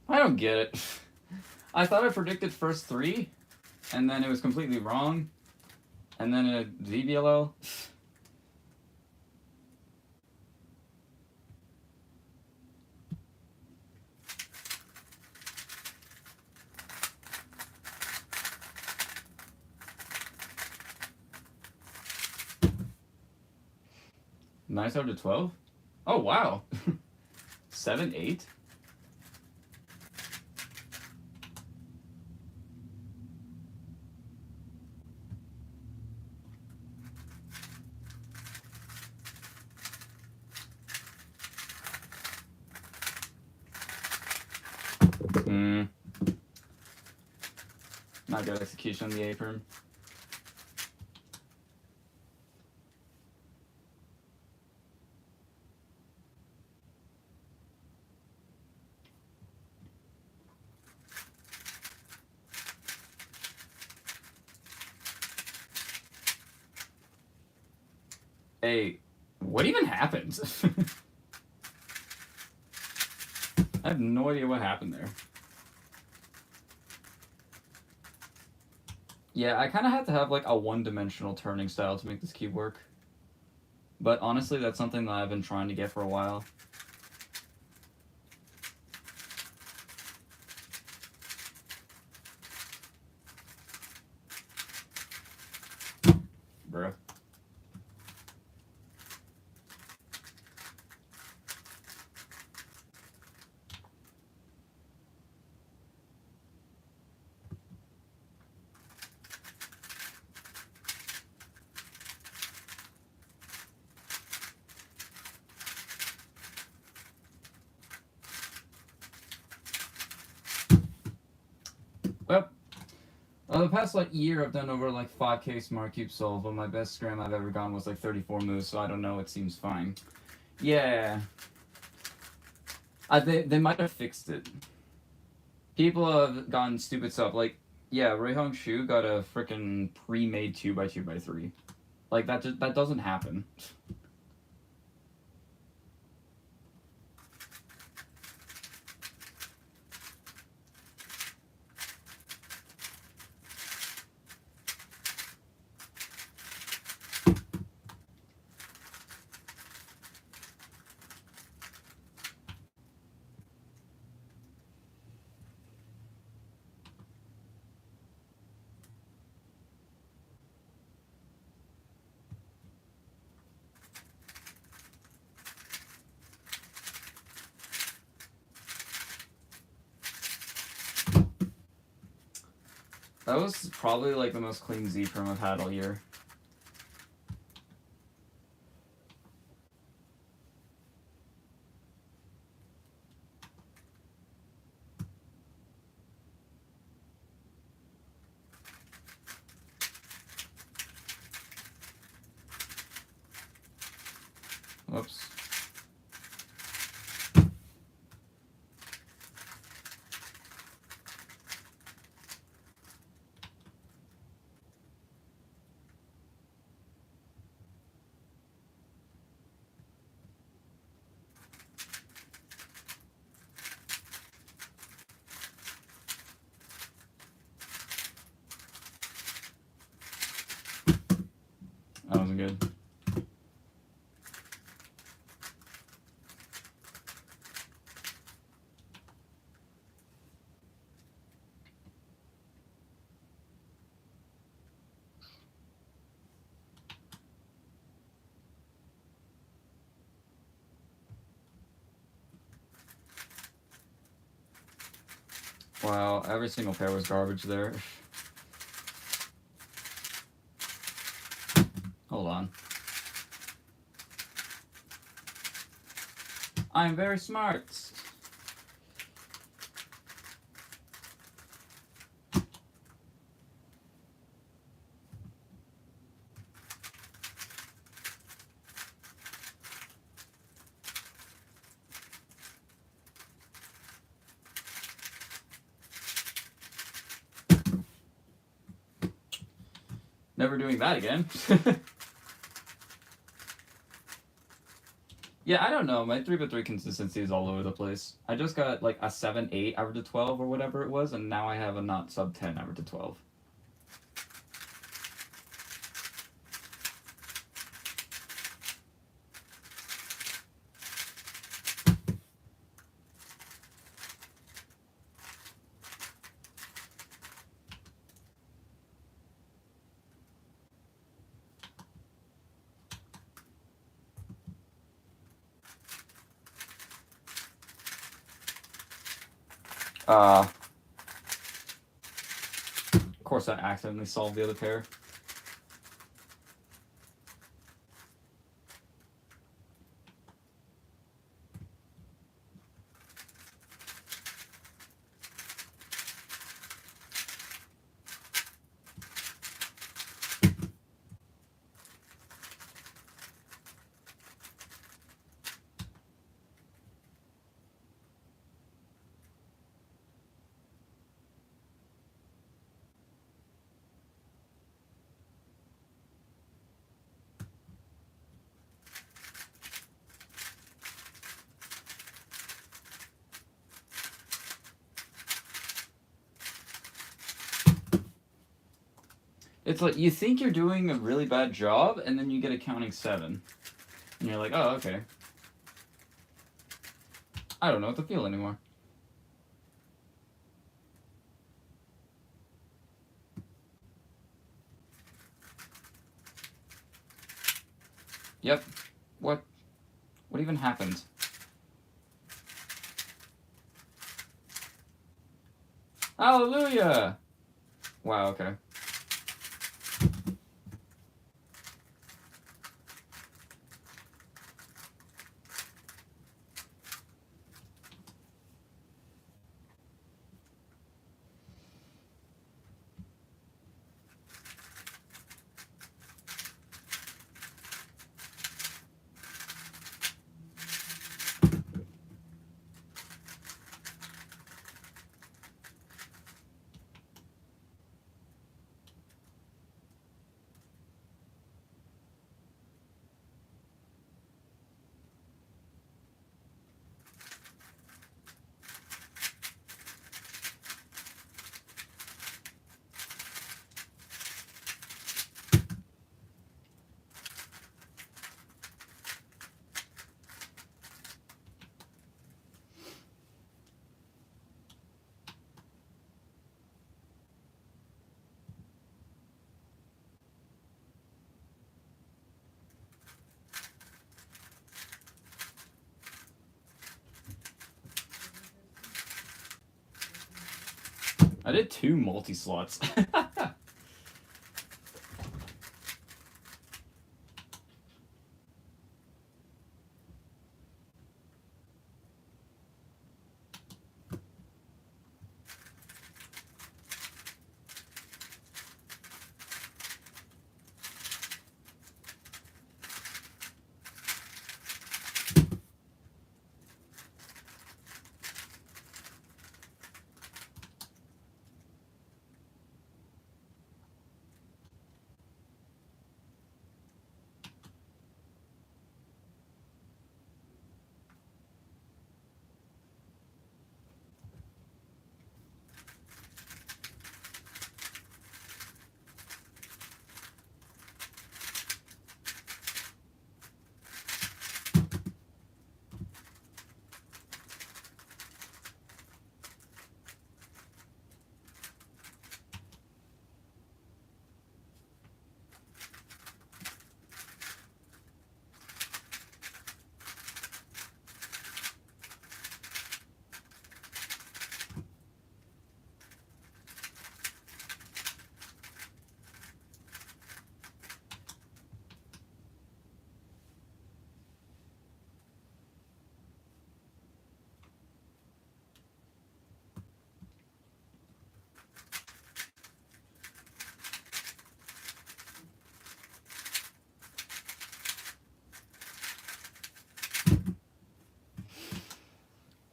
I don't get it. I thought I predicted first 3, and then it was completely wrong. And then a ZBLL. Nice out to 12? Oh wow. 7, 8? Not good execution on the apron. Hey, what even happened? I have no idea what happened there. Yeah, I kind of have to have like a one-dimensional turning style to make this cube work. But honestly, that's something that I've been trying to get for a while. Bruh. Well, the past like year I've done over like 5k smart cube solve, but my best scram I've ever gone was like 34 moves, so I don't know, it seems fine. Yeah. They might have fixed it. People have gotten stupid stuff, like, yeah, Ruihong Shu got a freaking pre-made 2x2x3. Like, that doesn't happen. That was probably like the most clean Z perm I've had all year. Wow, every single pair was garbage there. Hold on. I'm very smart. Never doing that again. Yeah, I don't know. My 3x3 consistency is all over the place. I just got like a 7-8 average of 12 or whatever it was, and now I have a not sub 10 average of 12. Of course, I accidentally solved the other pair. It's like you think you're doing a really bad job, and then you get a counting 7. And you're like, oh, okay. I don't know what to feel anymore. Yep. What even happened? Hallelujah! Wow, okay. I did 2 multi-slots.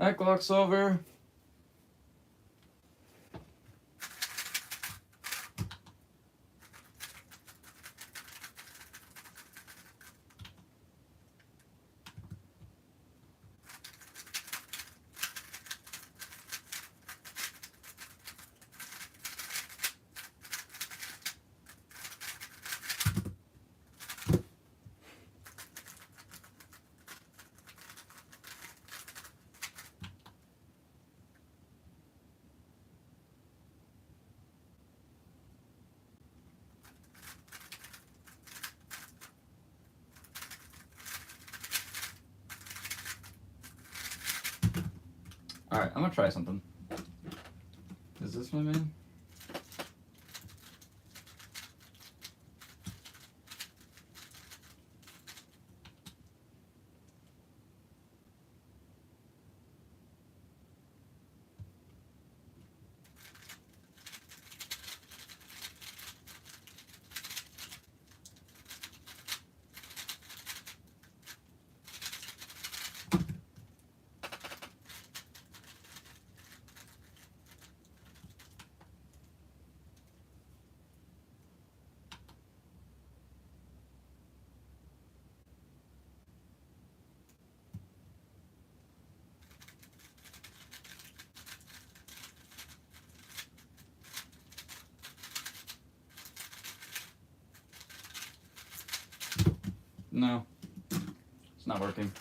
That clock's over. Alright, I'm gonna try something. Is this my main? No. It's not working.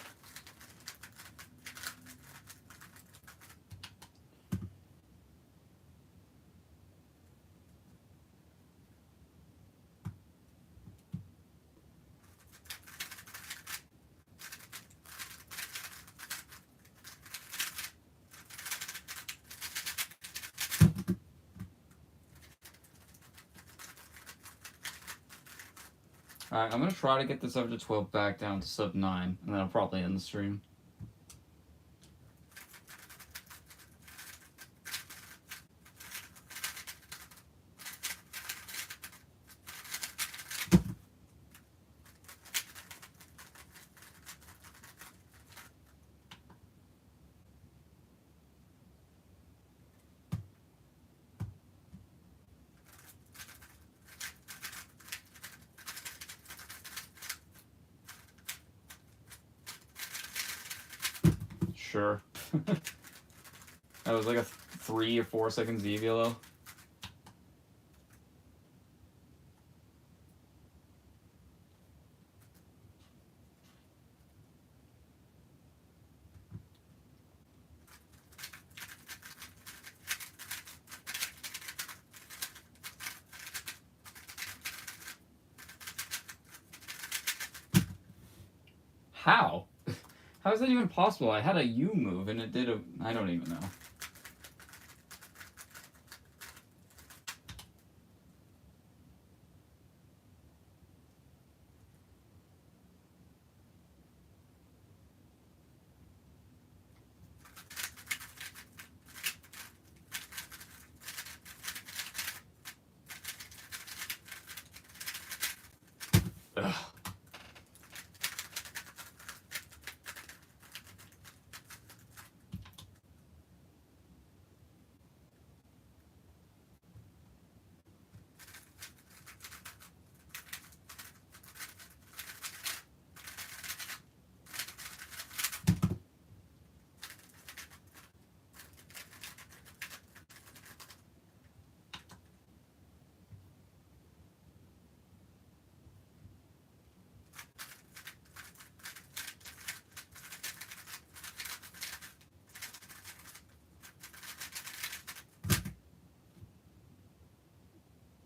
Alright, I'm gonna try to get this over to 12 back down to sub 9, and then I'll probably end the stream. Sure. That was like a 3 or 4 second Z VLO. How? How is that even possible? I had a U move and it did a... I don't even know. Ugh.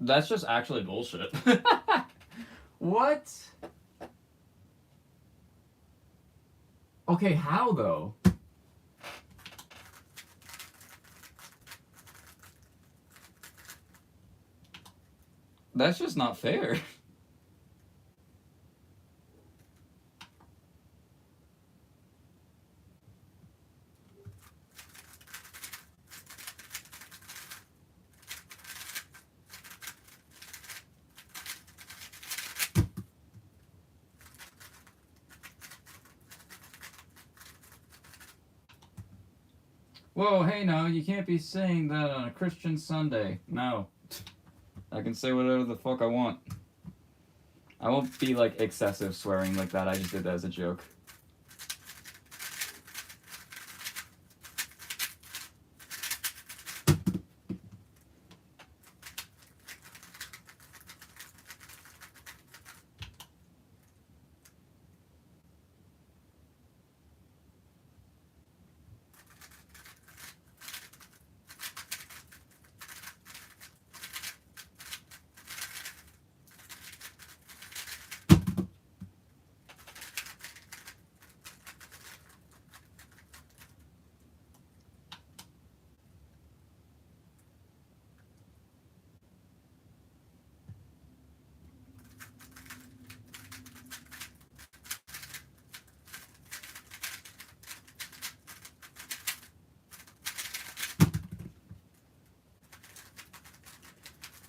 That's just actually bullshit. What? Okay, how though? That's just not fair. Whoa, hey now, you can't be saying that on a Christian Sunday. No. I can say whatever the fuck I want. I won't be like excessive swearing like that. I just did that as a joke.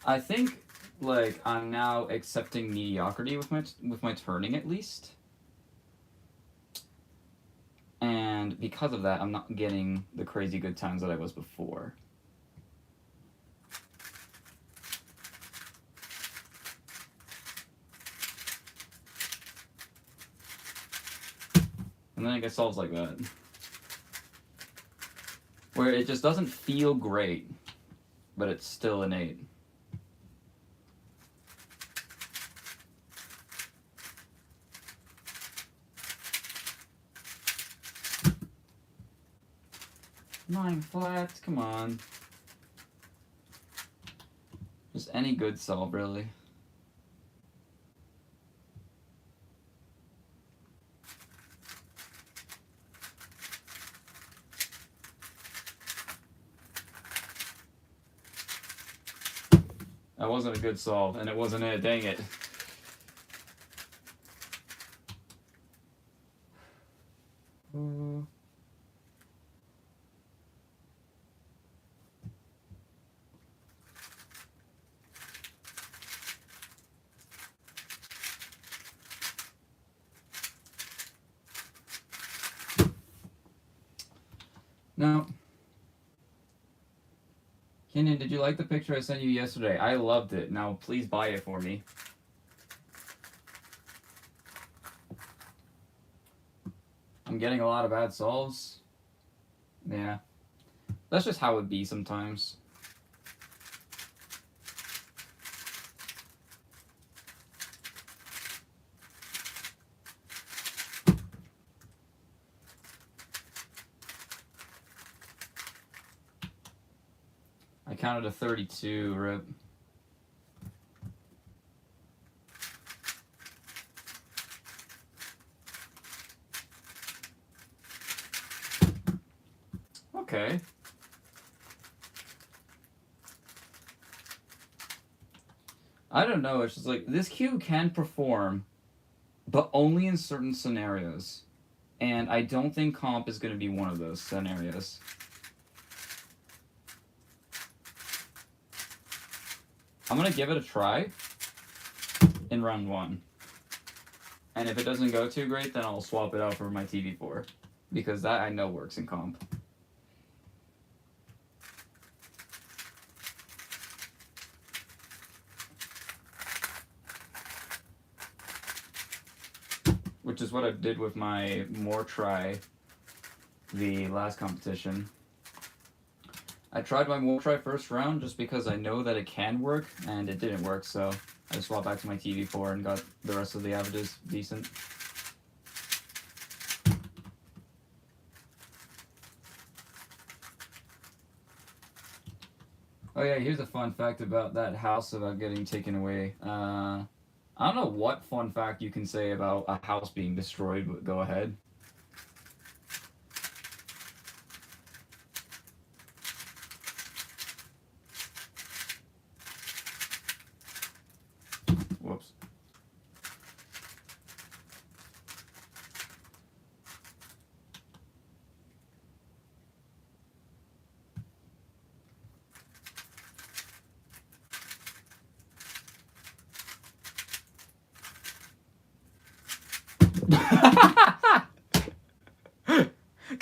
I think like I'm now accepting mediocrity with my turning at least. And because of that, I'm not getting the crazy good times that I was before. And then it gets solves like that. Where it just doesn't feel great, but it's still an 8. Nine flats, come on. Just any good solve, really. That wasn't a good solve, and it wasn't it, dang it. No. Kenyon, did you like the picture I sent you yesterday? I loved it. Now, please buy it for me. I'm getting a lot of bad solves. Yeah. That's just how it be sometimes. I counted a 32, rip. Okay. I don't know, it's just like, this cube can perform, but only in certain scenarios. And I don't think comp is going to be one of those scenarios. I'm going to give it a try in round 1. And if it doesn't go too great, then I'll swap it out for my TV4. Because that I know works in comp. Which is what I did with my more try the last competition. I tried my more try first round just because I know that it can work, and it didn't work, so I swapped back to my TV4 and got the rest of the averages decent. Oh yeah, here's a fun fact about that house about getting taken away. I don't know what fun fact you can say about a house being destroyed, but go ahead. Whoops.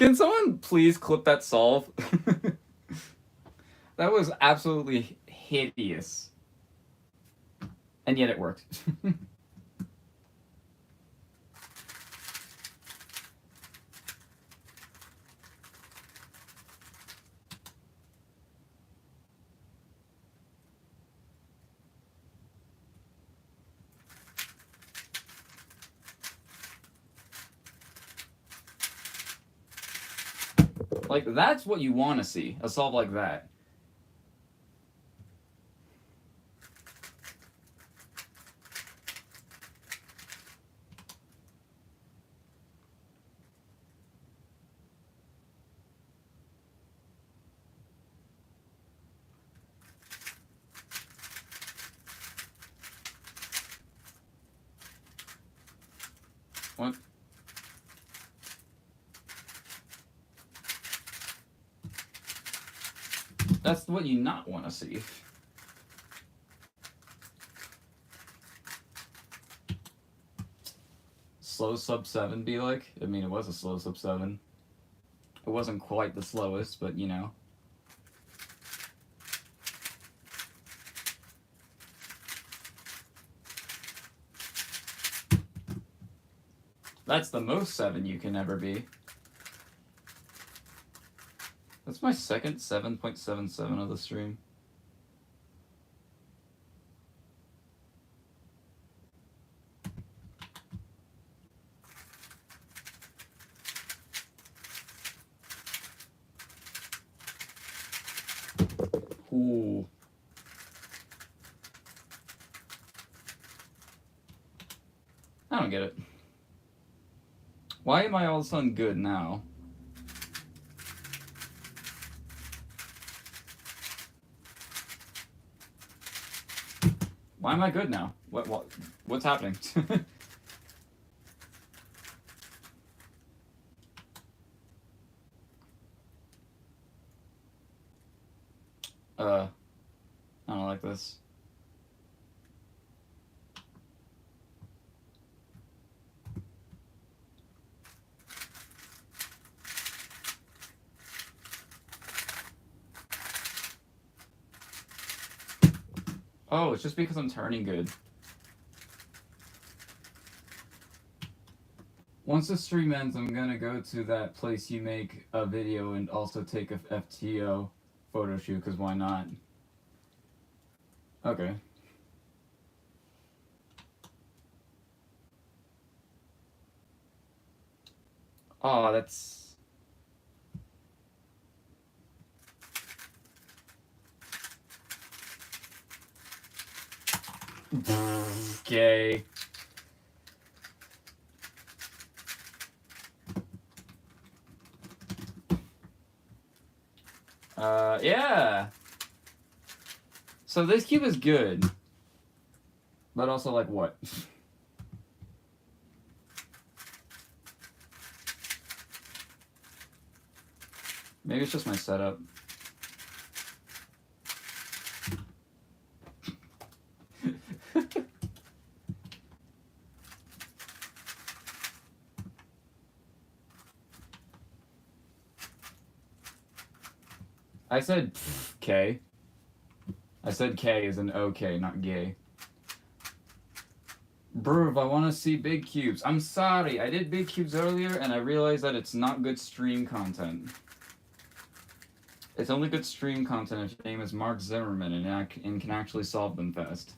Can someone please clip that solve? That was absolutely hideous. And yet it worked. Like, that's what you want to see, a solve like that. What? That's what you not want to see. Slow sub 7 be like? I mean, it was a slow sub 7. It wasn't quite the slowest, but you know. That's the most 7 you can ever be. That's my second 7.77 of the stream. Ooh. I don't get it. Why am I all of a sudden good now? Why am I good now? What's happening? I don't like this. Oh, it's just because I'm turning good. Once the stream ends, I'm gonna go to that place you make a video and also take a FTO photo shoot, because why not? Okay. Oh, that's... Okay. Yeah. So this cube is good. But also, like, what? Maybe it's just my setup. I said K. I said K as an OK, not gay. Bruv, I want to see big cubes. I'm sorry, I did big cubes earlier and I realized that it's not good stream content. It's only good stream content if your name is Mark Zimmerman and can actually solve them fast.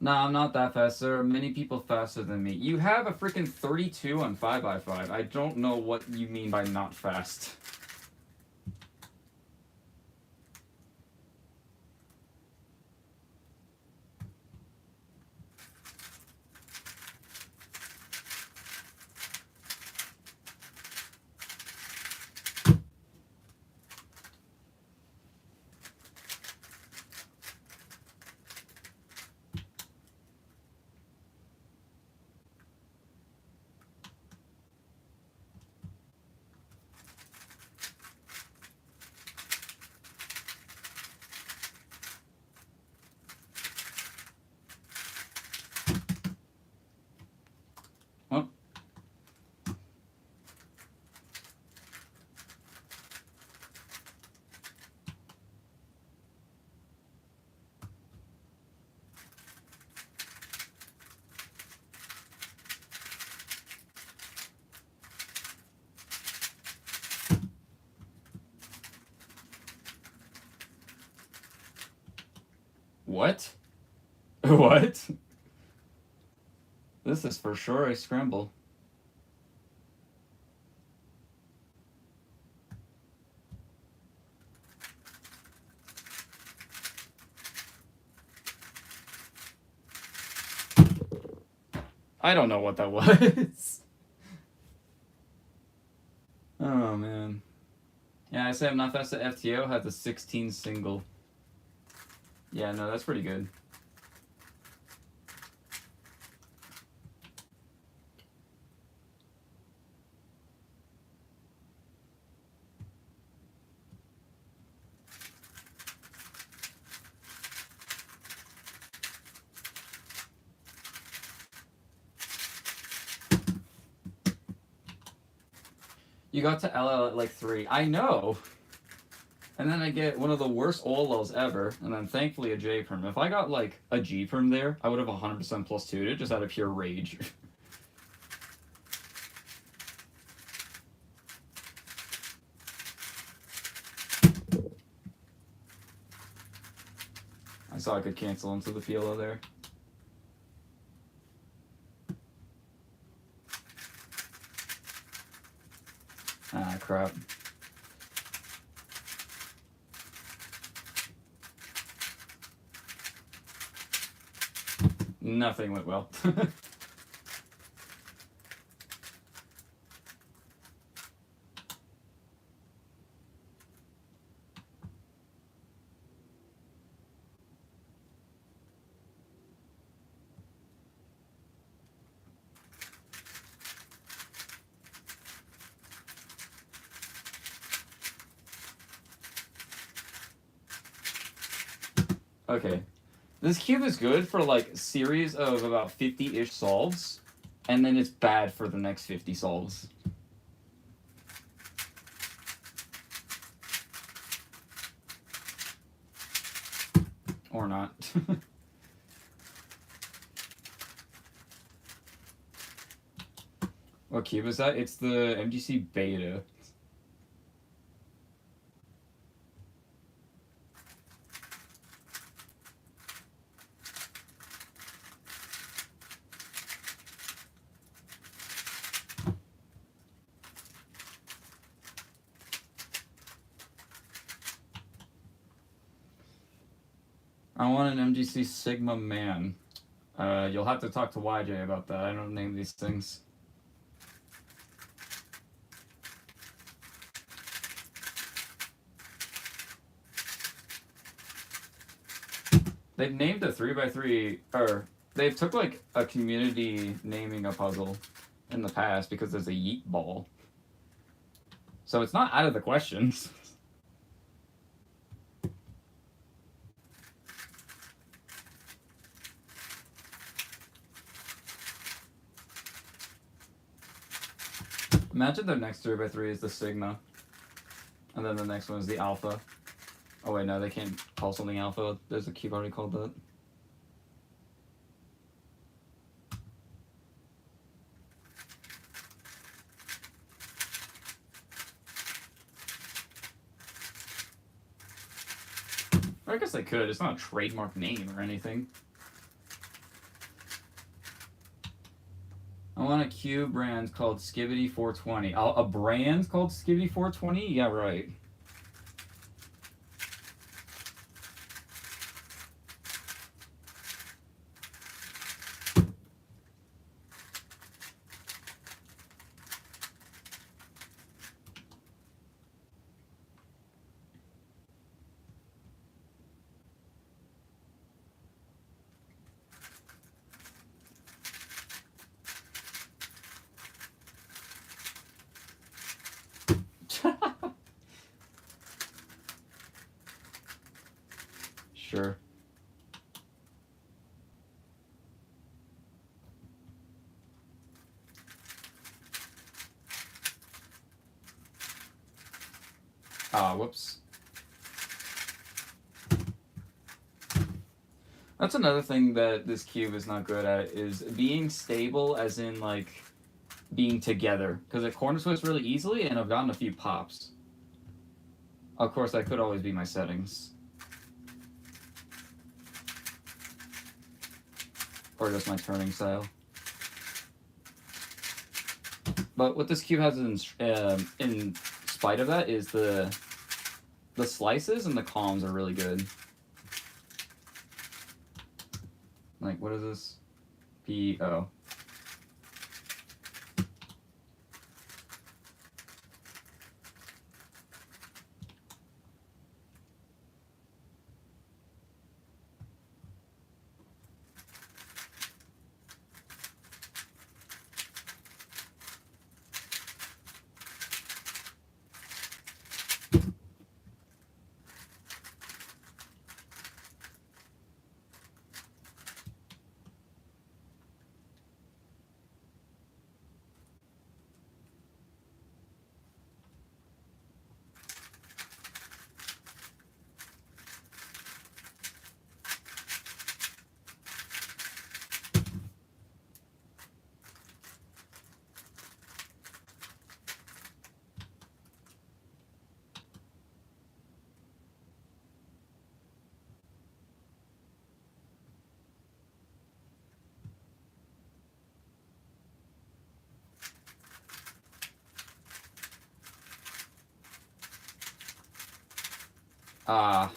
Nah, I'm not that fast. There are many people faster than me. You have a freaking 32 on 5x5. I don't know what you mean by not fast. Oh. What? What? This is for sure a scramble. I don't know what that was. Oh, man. Yeah, I say I'm not fast at FTO, had the 16 single. Yeah, no, that's pretty good. You got to LL at like 3. I know! And then I get one of the worst OLLs ever, and then thankfully a J perm. If I got like a G perm there, I would have 100% plus 2'd it just out of pure rage. I saw I could cancel into the Filo there. Ah, crap. Nothing went well. Okay. This cube is good for like a series of about 50-ish solves, and then it's bad for the next 50 solves. Or not. What cube is that? It's the MGC Beta. I want an MGC Sigma Man. You'll have to talk to YJ about that. I don't name these things. They've named a 3x3, or they've took like a community naming a puzzle in the past because there's a yeet ball. So it's not out of the questions. Imagine their next 3x3 is the Sigma. And then the next one is the Alpha. Oh wait, no, they can't call something Alpha. There's a cube already called that. Or I guess they could. It's not a trademark name or anything. want a cube brand called Skibidi 420. A brand called Skibidi 420? Yeah, right. Sure. Ah, whoops. That's another thing that this cube is not good at, is being stable, as in, like, being together. Because it corner twists really easily, and I've gotten a few pops. Of course, that could always be my settings. Or just my turning style. But what this cube has in spite of that is the slices and the columns are really good. Like, what is this? P-O. Ah.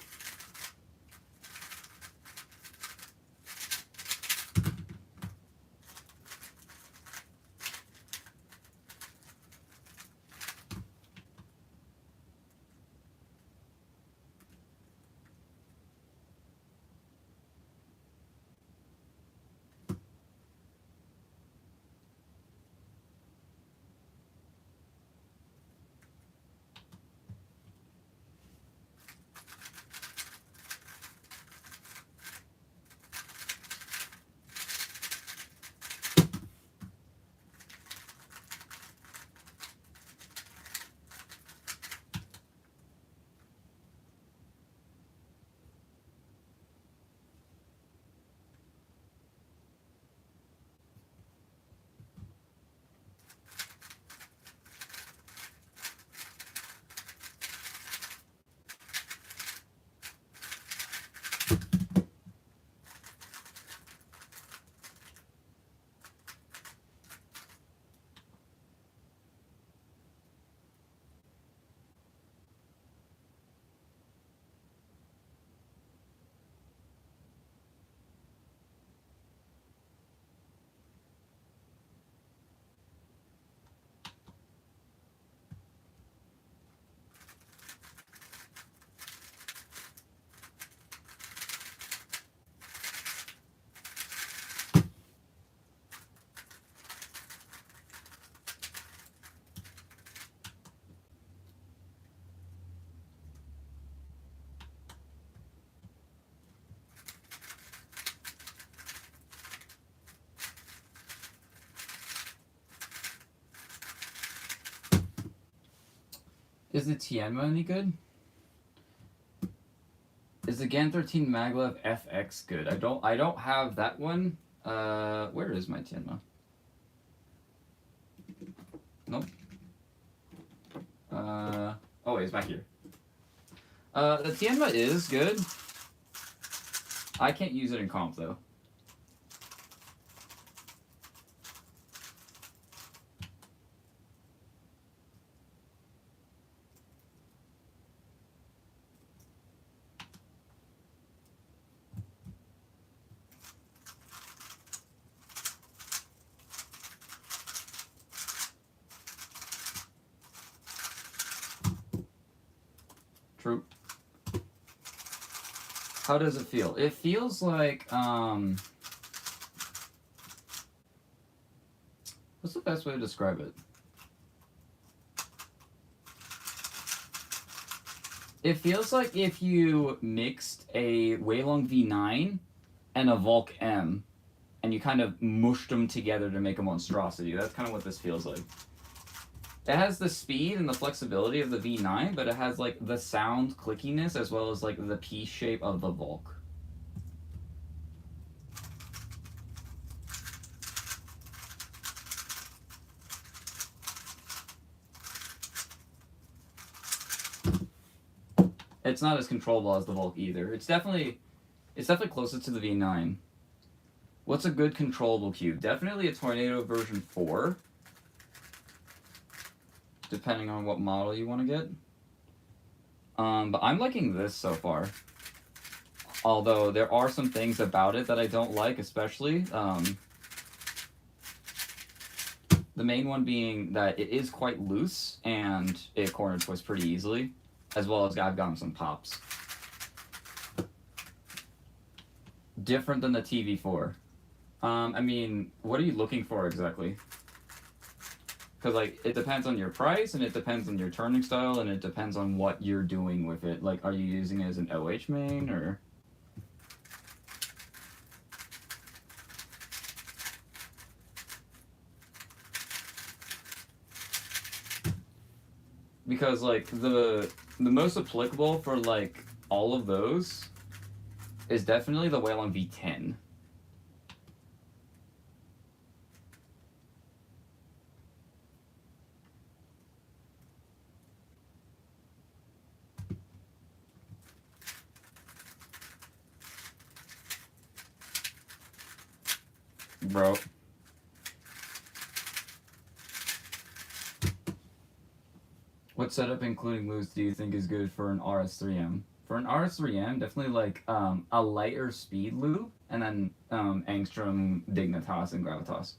Is the Tianma any good? Is the GAN 13 Maglev FX good? I don't have that one. Where is my Tianma? Nope. Oh wait, it's back here. The Tianma is good. I can't use it in comp though. True. How does it feel? It feels like, what's the best way to describe it? It feels like if you mixed a Weilong V9 and a Volk M, and you kind of mushed them together to make a monstrosity. That's kind of what this feels like. It has the speed and the flexibility of the V9, but it has like the sound clickiness as well as like the piece shape of the Volk. It's not as controllable as the Volk either. It's definitely closer to the V9. What's a good controllable cube? Definitely a Tornado version 4. Depending on what model you want to get. But I'm liking this so far. Although there are some things about it that I don't like, especially. The main one being that it is quite loose and it corner twists pretty easily. As well as I've gotten some pops. Different than the TV4. I mean, what are you looking for exactly? Because, like, it depends on your price, and it depends on your turning style, and it depends on what you're doing with it. Like, are you using it as an OH main, or... Because, like, the most applicable for, like, all of those is definitely the Weilong V10. Bro. What setup, including moves, do you think is good for an RS3M? For an RS3M, definitely like a lighter speed loop, and then Angstrom, Dignitas, and Gravitas.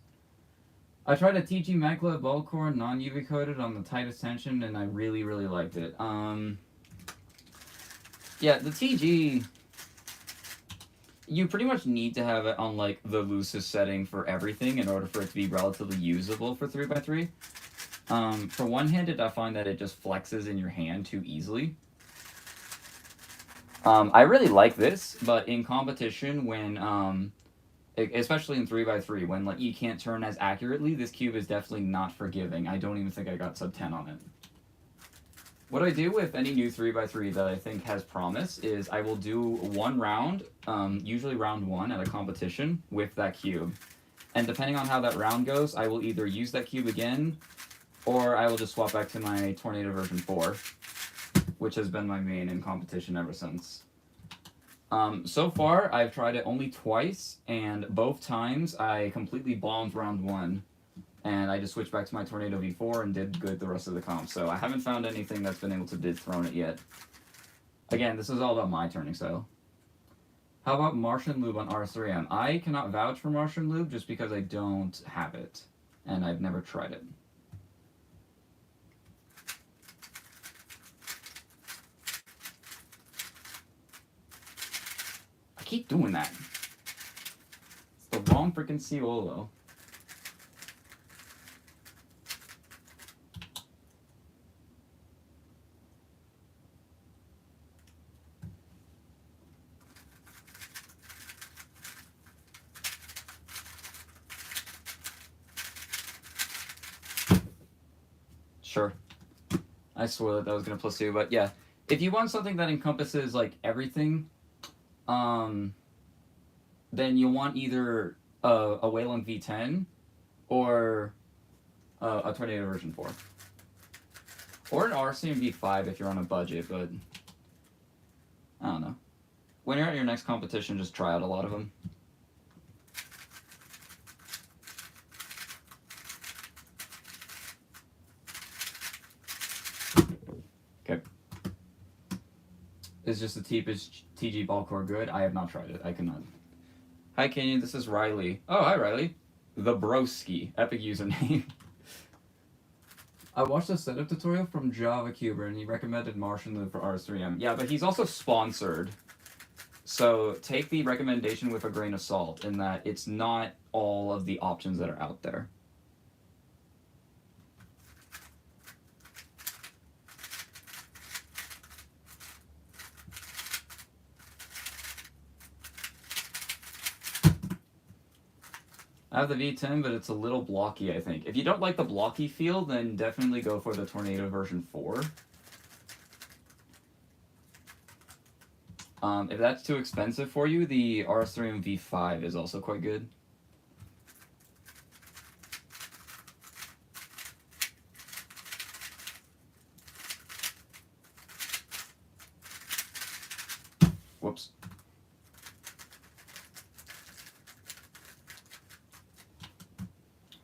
I tried a TG Maglev ball core, non-UV coated on the tightest tension, and I really, really liked it. Yeah, the TG, you pretty much need to have it on like the loosest setting for everything in order for it to be relatively usable for 3x3. For one-handed, I find that it just flexes in your hand too easily. I really like this, but in competition, when, especially in 3x3, when like you can't turn as accurately, this cube is definitely not forgiving. I don't even think I got sub 10 on it. What I do with any new 3x3 that I think has promise is I will do one round, usually round 1 at a competition, with that cube. And depending on how that round goes, I will either use that cube again, or I will just swap back to my Tornado version 4, which has been my main in competition ever since. So far, I've tried it only twice, and both times I completely bombed round 1. And I just switched back to my Tornado V4 and did good the rest of the comp. So I haven't found anything that's been able to dethrone it yet. Again, this is all about my turning style. How about Martian Lube on RS3M? I cannot vouch for Martian Lube just because I don't have it. And I've never tried it. I keep doing that. It's the wrong freaking Ciolo. Sure. I swore that was going to plus 2, but yeah. If you want something that encompasses, like, everything, then you want either a Weilong V10 or a Tornado version 4. Or an RCM V5 if you're on a budget, but I don't know. When you're at your next competition, just try out a lot of them. Okay. Is just the cheapest TG ball core good? I have not tried it. I cannot. Hi, Kenyon. This is Riley. Oh, hi, Riley. The Broski. Epic username. I watched a setup tutorial from JavaCuber and he recommended Martian Loop for RS3M. Yeah, but he's also sponsored. So take the recommendation with a grain of salt in that it's not all of the options that are out there. I have the V10, but it's a little blocky, I think. If you don't like the blocky feel, then definitely go for the Tornado version 4. If that's too expensive for you, the RS3M V5 is also quite good. Whoops.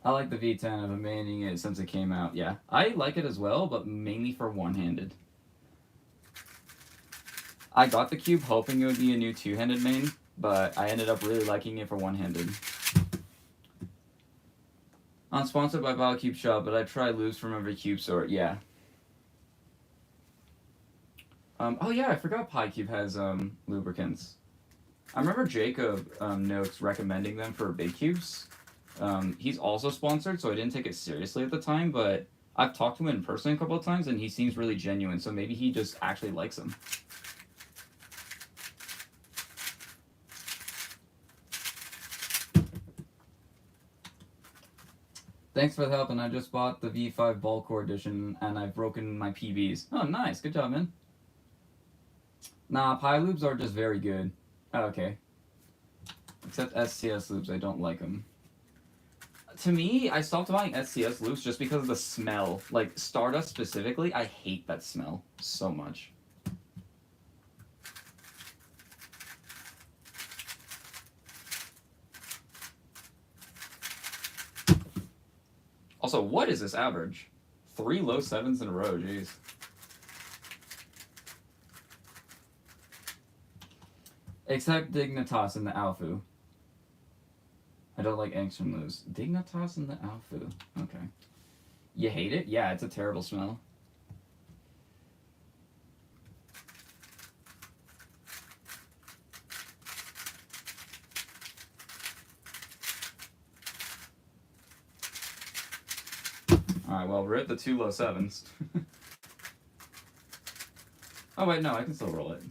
I like the V10. I've been maining it since it came out. Yeah, I like it as well, but mainly for one-handed. I got the Cube hoping it would be a new two-handed main, but I ended up really liking it for one-handed. I'm sponsored by BioCube Shop, but I try lubes from every cube sort. Yeah. Oh yeah, I forgot PyCube has lubricants. I remember Jacob notes recommending them for big cubes. He's also sponsored, so I didn't take it seriously at the time, but I've talked to him in person a couple of times, and he seems really genuine, so maybe he just actually likes them. Thanks for the help, and I just bought the V5 Bulkcore edition, and I've broken my PBs. Oh, nice. Good job, man. Nah, Pi lubes are just very good. Oh, okay. Except STS lubes, I don't like them. To me, I stopped buying STS lubes just because of the smell. Like, Stardust specifically, I hate that smell so much. Also, what is this average? 3 low 7s in a row, jeez. Except Dignitas and the Alfu. I don't like Angstrom lubes. Dignitas and the Alfu. Okay. You hate it? Yeah, it's a terrible smell. Alright, well, we're at the 2 low 7s. Oh, wait, no, I can still roll it.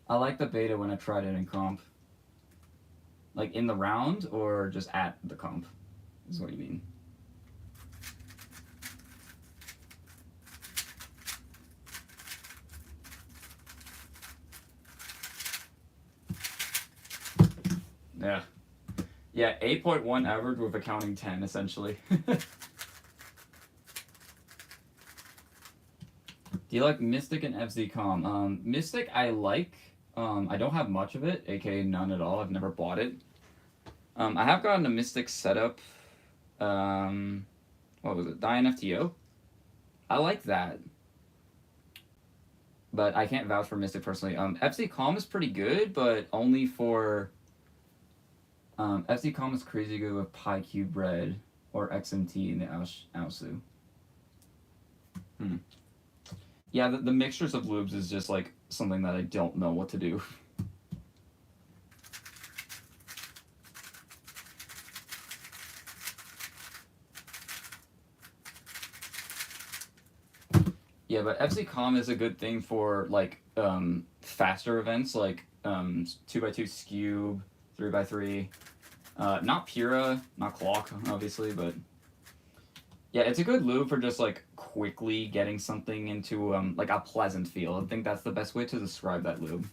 I like the beta when I tried it in comp. Like, in the round, or just at the comp, is what you mean. Yeah. Yeah, 8.1 average with accounting 10, essentially. Do you like Mystic and FZ-Com? Mystic I like. I don't have much of it, aka none at all. I've never bought it. I have gotten a Mystic setup. What was it? DynFTO? I like that. But I can't vouch for Mystic personally. FZ-Com is pretty good, but only for... FZ-Com is crazy good with PyCube Red or XMT in the Aosu. Yeah, the mixtures of lubes is just like something that I don't know what to do. Yeah, but FZ-Com is a good thing for like faster events like 2x2 Scube, 3x3. Not Pura, not Clock, obviously, but yeah, it's a good lube for just like quickly getting something into like a pleasant feel. I think that's the best way to describe that lube.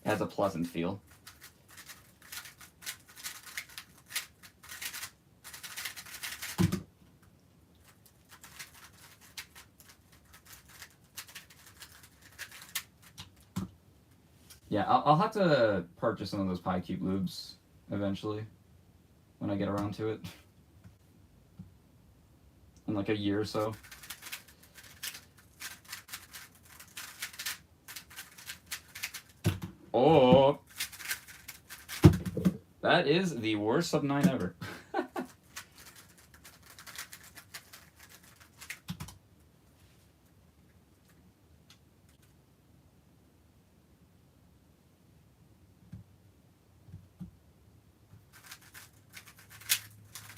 It has a pleasant feel. Yeah, I'll have to purchase some of those PyCube lubes eventually when I get around to it. In like a year or so. Oh, that is the worst sub 9 ever.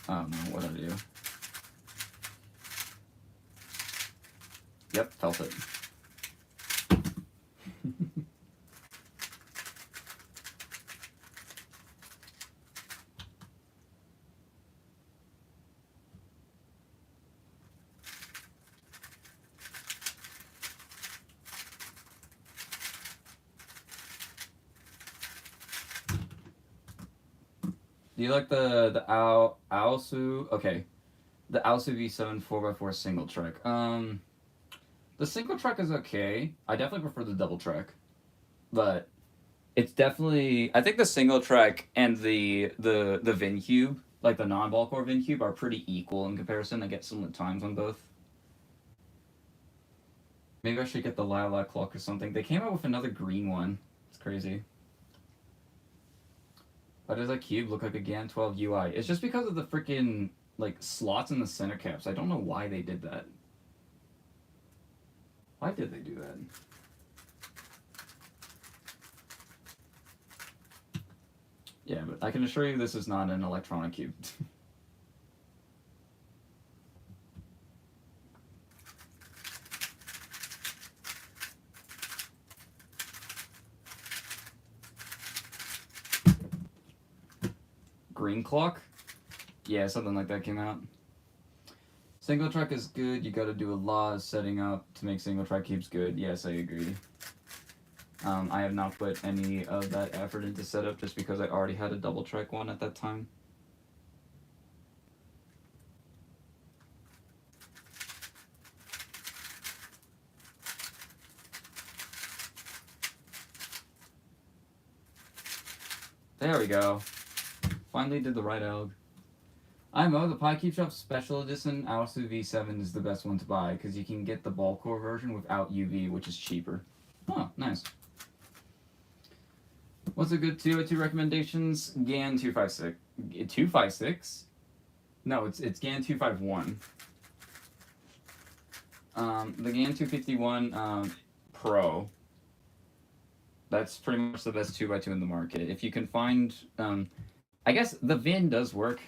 I don't know what I do. Yep, felt it. Do you like the Aosu? Okay, the Aosu V7 4x4 single track. The single track is okay. I definitely prefer the double track, but it's definitely. I think the single track and the VinCube, like the non-ball core VinCube, are pretty equal in comparison. I get similar times on both. Maybe I should get the Lilac Clock or something. They came out with another green one. It's crazy. Why does that cube look like a GAN 12 UI? It's just because of the freaking like slots in the center caps. I don't know why they did that. Why did they do that? Yeah, but I can assure you this is not an electronic cube. Green Clock? Yeah, something like that came out. Single track is good. You gotta do a lot of setting up to make single track cubes good. Yes, I agree. I have not put any of that effort into setup just because I already had a double track one at that time. There we go. Finally did the right alg. IMO, the PyCube Shop Special Edition Aosu V7 is the best one to buy because you can get the ball core version without UV, which is cheaper. Oh, nice. What's a good 202 recommendations? GAN 256. 256? No, it's GAN 251. The GAN 251 Pro. That's pretty much the best 2x2 in the market. If you can find, I guess the VIN does work.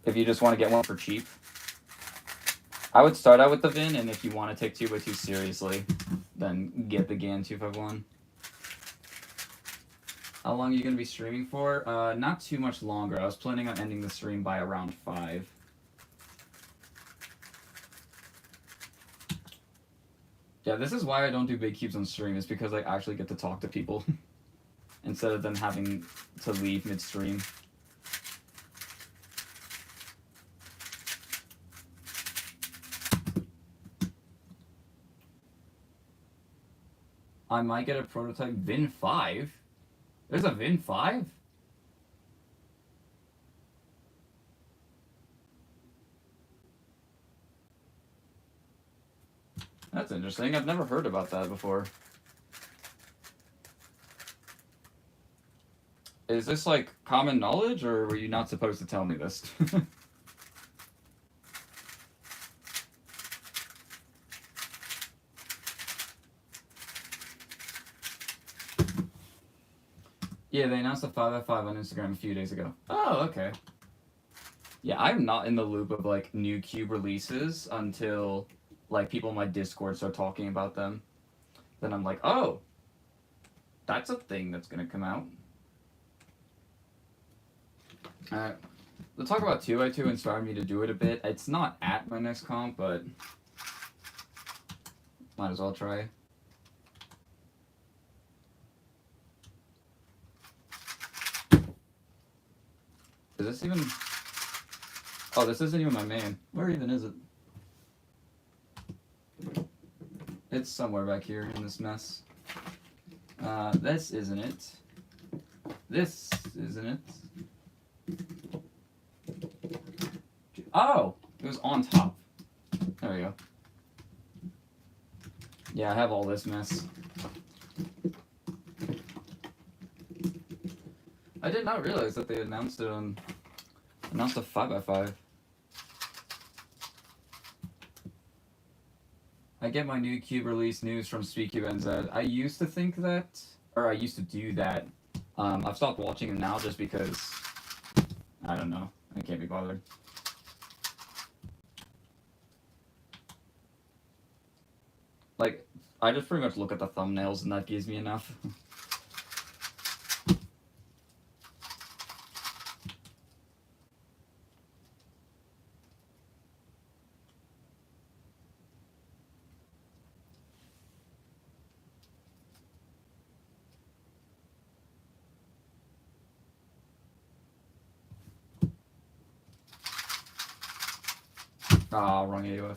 If you just want to get one for cheap, I would start out with the VIN, and if you want to take 2x2 seriously, then get the GAN 251. How long are you going to be streaming for? Not too much longer. I was planning on ending the stream by around 5. Yeah, this is why I don't do big cubes on stream, is because I actually get to talk to people instead of them having to leave midstream. I might get a prototype VIN 5. There's a VIN 5? That's interesting. I've never heard about that before. Is this like common knowledge, or were you not supposed to tell me this? Yeah, they announced a 5x5 on Instagram a few days ago. Oh, okay. Yeah, I'm not in the loop of like new cube releases until like people in my Discord start talking about them. Then I'm like, oh, that's a thing that's gonna come out. Alright. The talk about 2x2 inspired me to do it a bit. It's not at my next comp, but might as well try. Is this even... Oh, this isn't even my main. Where even is it? It's somewhere back here in this mess. This isn't it. This isn't it. Oh! It was on top. There we go. Yeah, I have all this mess. I did not realize that they announced it on... Announced a 5x5. I get my new cube release news from SpeedCube NZ. I used to think that, or I used to do that I've stopped watching him now just because, I don't know, I can't be bothered. Like, I just pretty much look at the thumbnails and that gives me enough. Ah, wrong AUF.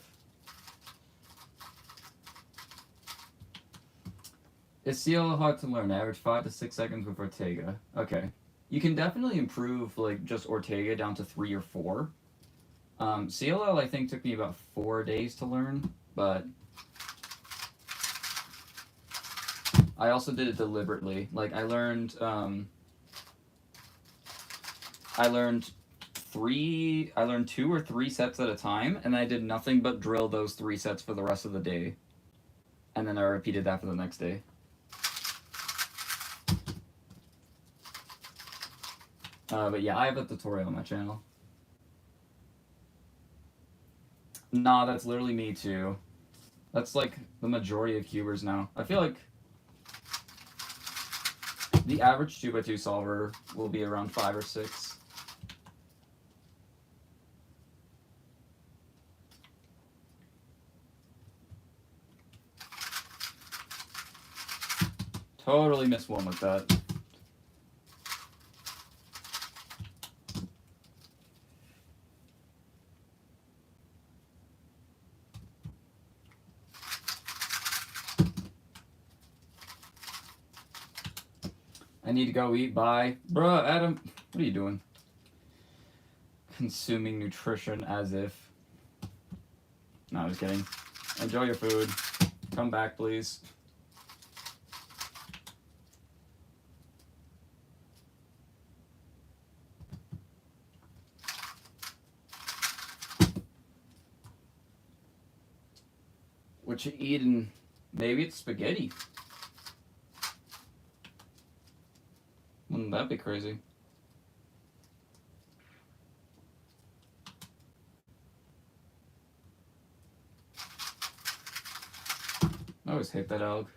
Is CLL hard to learn? Average 5 to 6 seconds with Ortega. Okay. You can definitely improve, like, just Ortega down to 3 or 4. CLL, I think, took me about 4 days to learn, but I also did it deliberately. Like, I learned 2 or 3 sets at a time, and I did nothing but drill those 3 sets for the rest of the day. And then I repeated that for the next day. But yeah, I have a tutorial on my channel. Nah, that's literally me too. That's like the majority of cubers now. I feel like the average 2x2 solver will be around 5 or 6. Totally missed one with that. I need to go eat. Bye. Bruh, Adam, what are you doing? Consuming nutrition as if. No, I'm just kidding. Enjoy your food. Come back, please. What you eating? Maybe it's spaghetti. Wouldn't that be crazy? I always hate that alg.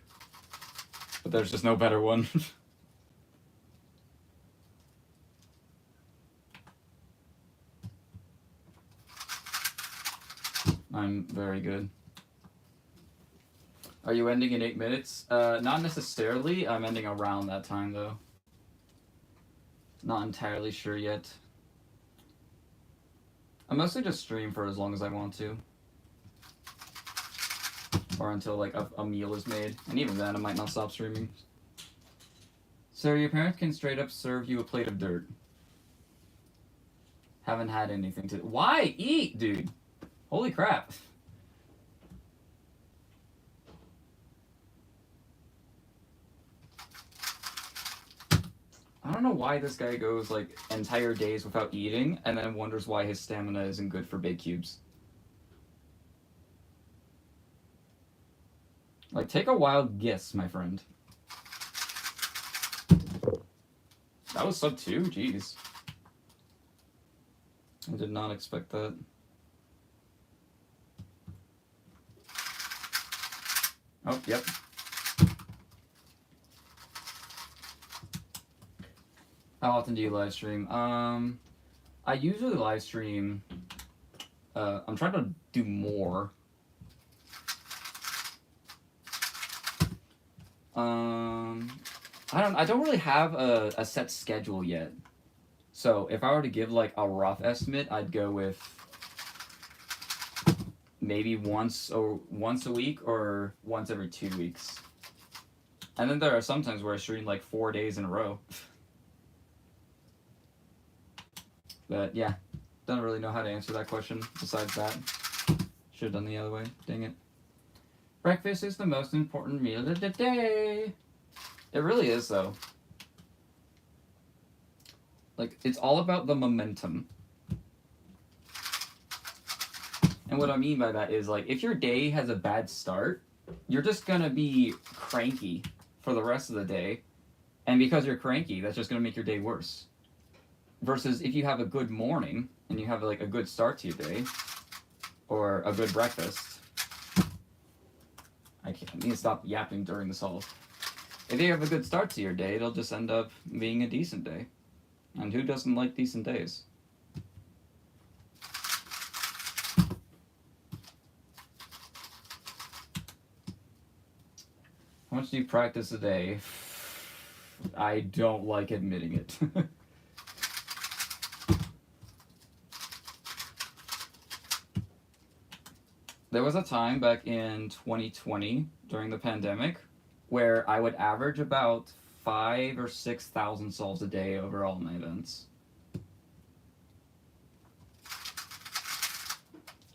But there's just no better one. I'm very good. Are you ending in 8 minutes? Not necessarily. I'm ending around that time, though. Not entirely sure yet. I mostly just stream for as long as I want to. Or until, like, a meal is made. And even then, I might not stop streaming. So your parents can straight up serve you a plate of dirt. Haven't had anything to... Why? Eat, dude! Holy crap. I don't know why this guy goes, like, entire days without eating, and then wonders why his stamina isn't good for big cubes. Like, take a wild guess, my friend. That was sub 2? Jeez. I did not expect that. Oh, yep. How often do you live stream? I usually live stream. I'm trying to do more. I don't really have a set schedule yet. So if I were to give like a rough estimate, I'd go with maybe once a week or once every 2 weeks. And then there are some times where I stream like 4 days in a row. But yeah, don't really know how to answer that question besides that. Should have done the other way. Dang it. Breakfast is the most important meal of the day. It really is, though. Like, it's all about the momentum. And what I mean by that is, like, if your day has a bad start, you're just gonna be cranky for the rest of the day. And because you're cranky, that's just going to make your day worse. Versus if you have a good morning and you have like a good start to your day or a good breakfast. I need to stop yapping during the solve. If you have a good start to your day, it'll just end up being a decent day. And who doesn't like decent days? How much do you practice a day? I don't like admitting it. There was a time back in 2020 during the pandemic where I would average about 5,000 or 6,000 solves a day over all my events.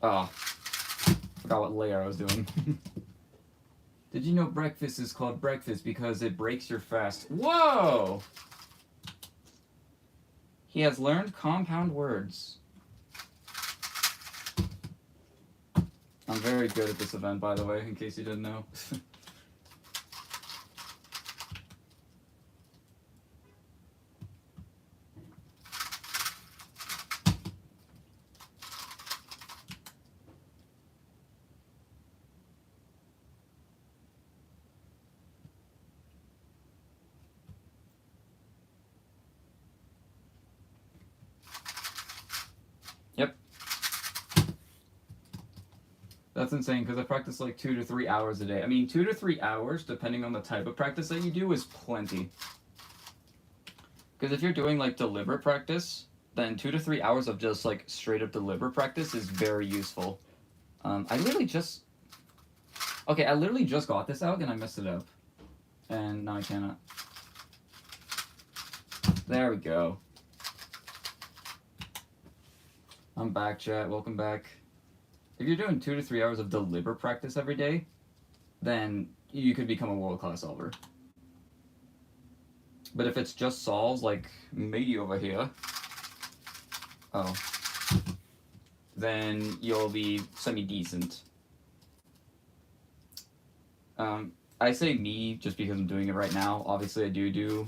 Oh, forgot what layer I was doing. Did you know breakfast is called breakfast because it breaks your fast? Whoa! He has learned compound words. I'm very good at this event, by the way, in case you didn't know. Yep. That's insane, because I practice like 2 to 3 hours a day. I mean, 2 to 3 hours, depending on the type of practice that you do, is plenty. Because if you're doing like deliberate practice, then 2 to 3 hours of just like straight up deliberate practice is very useful. I literally just got this out and I messed it up. And now I cannot. There we go. I'm back, chat. Welcome back. If you're doing 2 to 3 hours of deliberate practice every day, then you could become a world-class solver. But if it's just solves like me over here, then you'll be semi-decent. I say me just because I'm doing it right now. Obviously, I do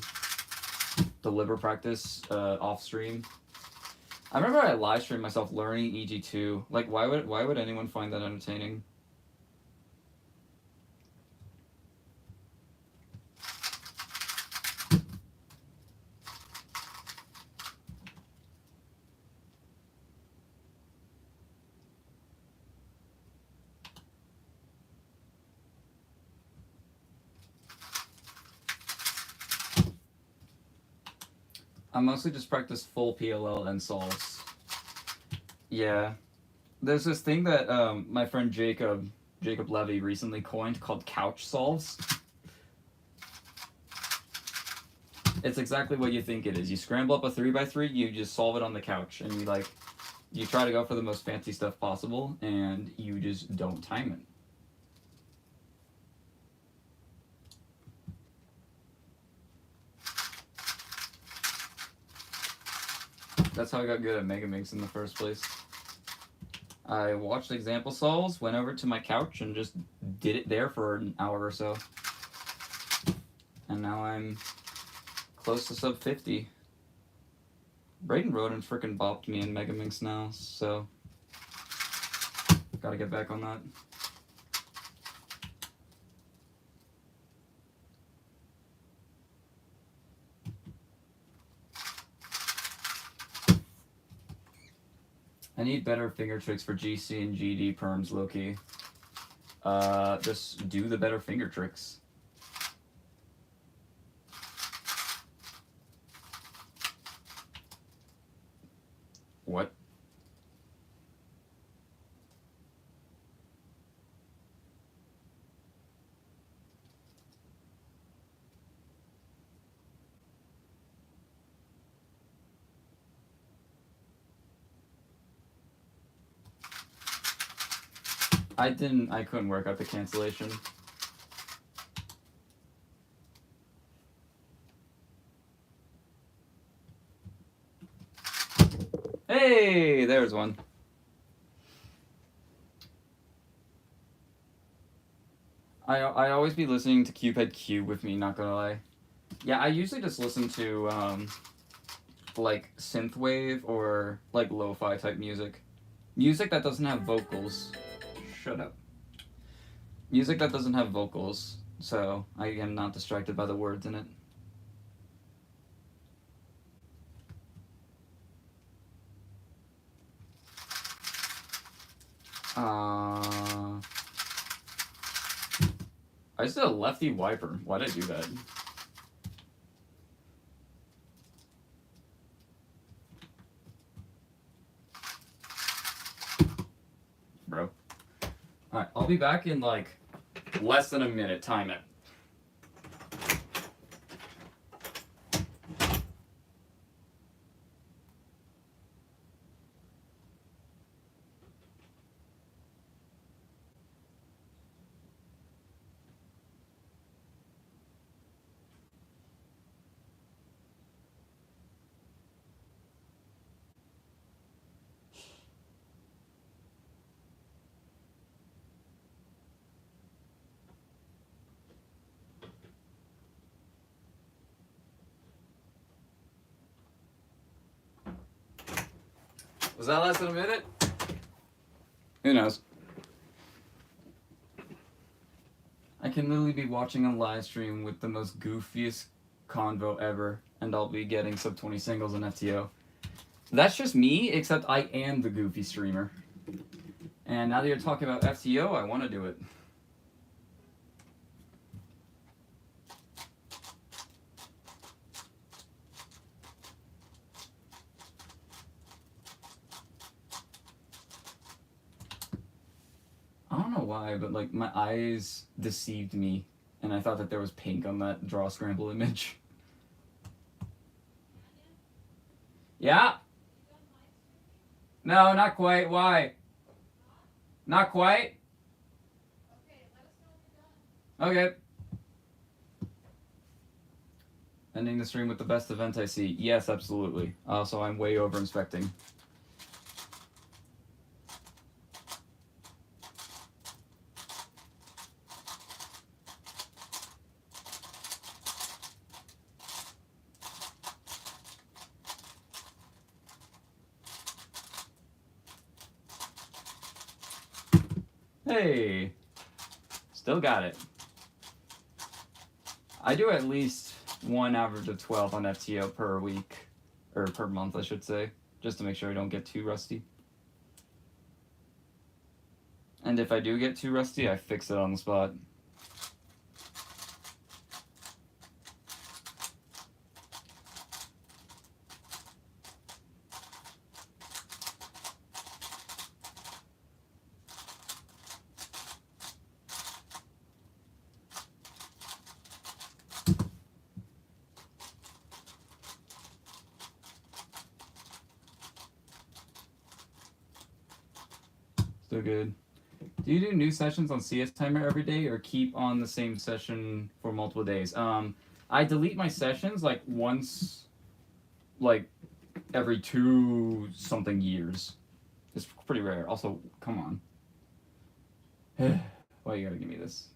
deliberate practice off stream. I remember I live streamed myself learning EG2. Like, why would anyone find that entertaining? I mostly just practice full PLL and solves. Yeah. There's this thing that my friend Jacob Levy recently coined called couch solves. It's exactly what you think it is. You scramble up a 3x3, you just solve it on the couch, and you try to go for the most fancy stuff possible, and you just don't time it. That's how I got good at Megaminx in the first place. I watched example solves, went over to my couch, and just did it there for an hour or so. And now I'm close to sub 50. Braden Roden frickin' bopped me in Megaminx now, so gotta get back on that. I need better finger tricks for GC and GD perms, Loki. Just do the better finger tricks. What? I couldn't work out the cancellation. Hey, there's one. I always be listening to Cupid Cube with me, not gonna lie. Yeah, I usually just listen to like synthwave or like lo-fi type music. Music that doesn't have vocals. Shut up. Music that doesn't have vocals, so I am not distracted by the words in it. I just did a lefty wiper. Why did I do that? Bro. Alright, I'll be back in like less than a minute. Time it. Was that less than a minute? Who knows? I can literally be watching a live stream with the most goofiest convo ever, and I'll be getting sub 20 singles in FTO. That's just me, except I am the goofy streamer. And now that you're talking about FTO, I want to do it. I don't know why, but like my eyes deceived me, and I thought that there was pink on that draw scramble image. Yeah? No, not quite. Why? Not quite? Okay. Ending the stream with the best event I see. Yes, absolutely. Also, I'm way over inspecting. Hey, still got it. I do at least one average of 12 on FTO per week, or per month, I should say, just to make sure I don't get too rusty. And if I do get too rusty, I fix it on the spot. Still good. Do you do new sessions on CS Timer every day, or keep on the same session for multiple days? I delete my sessions like once, like every 2 something years. It's pretty rare. Also, come on. Why you gotta give me this?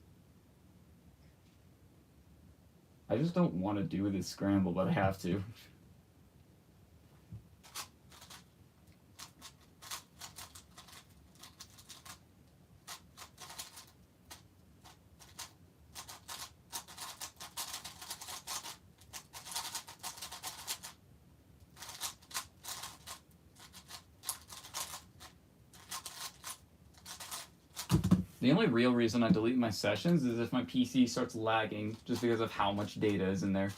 I just don't want to do this scramble, but I have to. The only real reason I delete my sessions is if my PC starts lagging, just because of how much data is in there.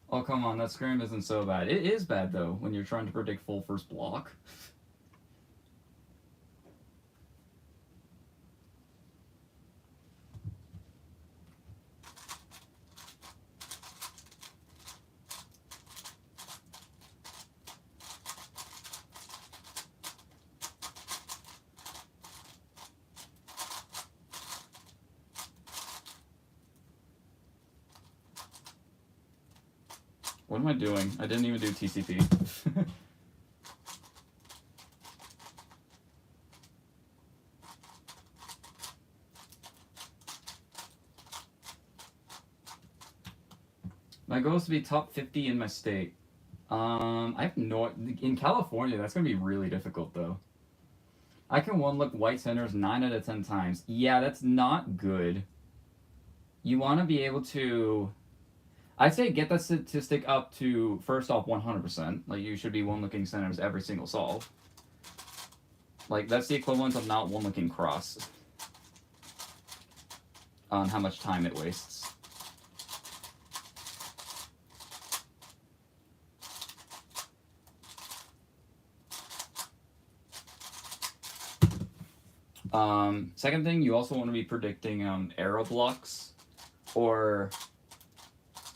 Oh, come on, that scram isn't so bad. It is bad, though, when you're trying to predict full first block. What am I doing? I didn't even do TCP. My goal is to be top 50 in my state. I have no... In California, that's going to be really difficult, though. I can one-look white centers 9 out of 10 times. Yeah, that's not good. You want to be able to... I'd say get that statistic up to, first off, 100%. Like, you should be one-looking centers every single solve. Like, that's the equivalent of not one-looking cross. On how much time it wastes. Second thing, you also want to be predicting arrow blocks or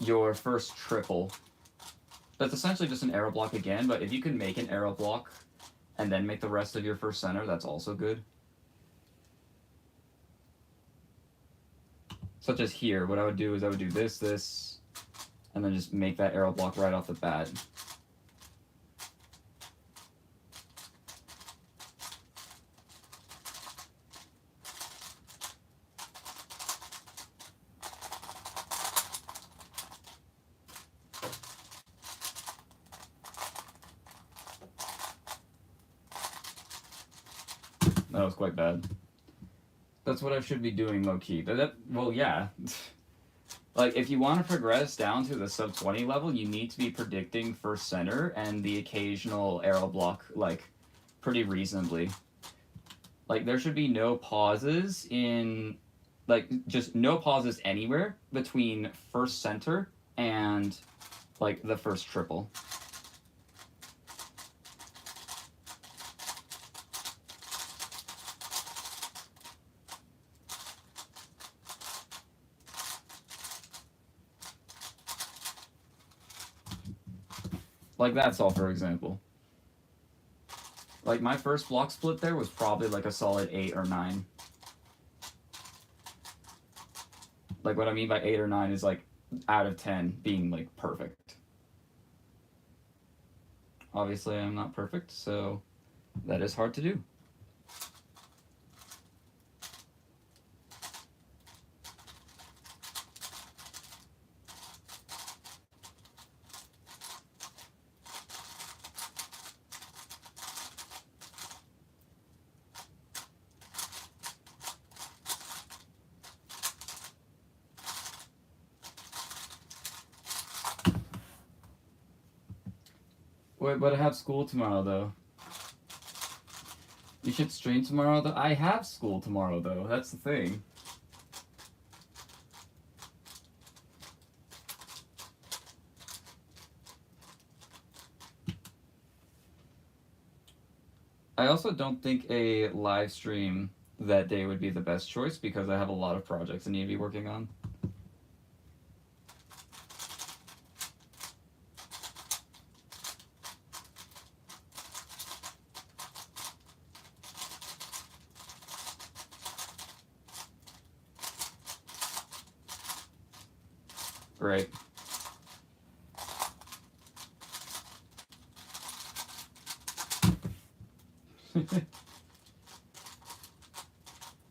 your first triple. That's essentially just an arrow block again, but if you can make an arrow block and then make the rest of your first center, that's also good. Such as here, what I would do is I would do this, this, and then just make that arrow block right off the bat. That was quite bad. That's what I should be doing low-key. Well, yeah. Like, if you want to progress down to the sub-20 level, you need to be predicting first center and the occasional arrow block, like, pretty reasonably. Like, there should be no pauses in... Like, just no pauses anywhere between first center and, like, the first triple. Like that's all, for example. Like my first block split there was probably like a solid 8 or 9. Like what I mean by 8 or 9 is like out of 10 being like perfect. Obviously I'm not perfect, so that is hard to do. Wait, but I have school tomorrow, though. You should stream tomorrow, though? I have school tomorrow, though. That's the thing. I also don't think a live stream that day would be the best choice because I have a lot of projects I need to be working on. Right.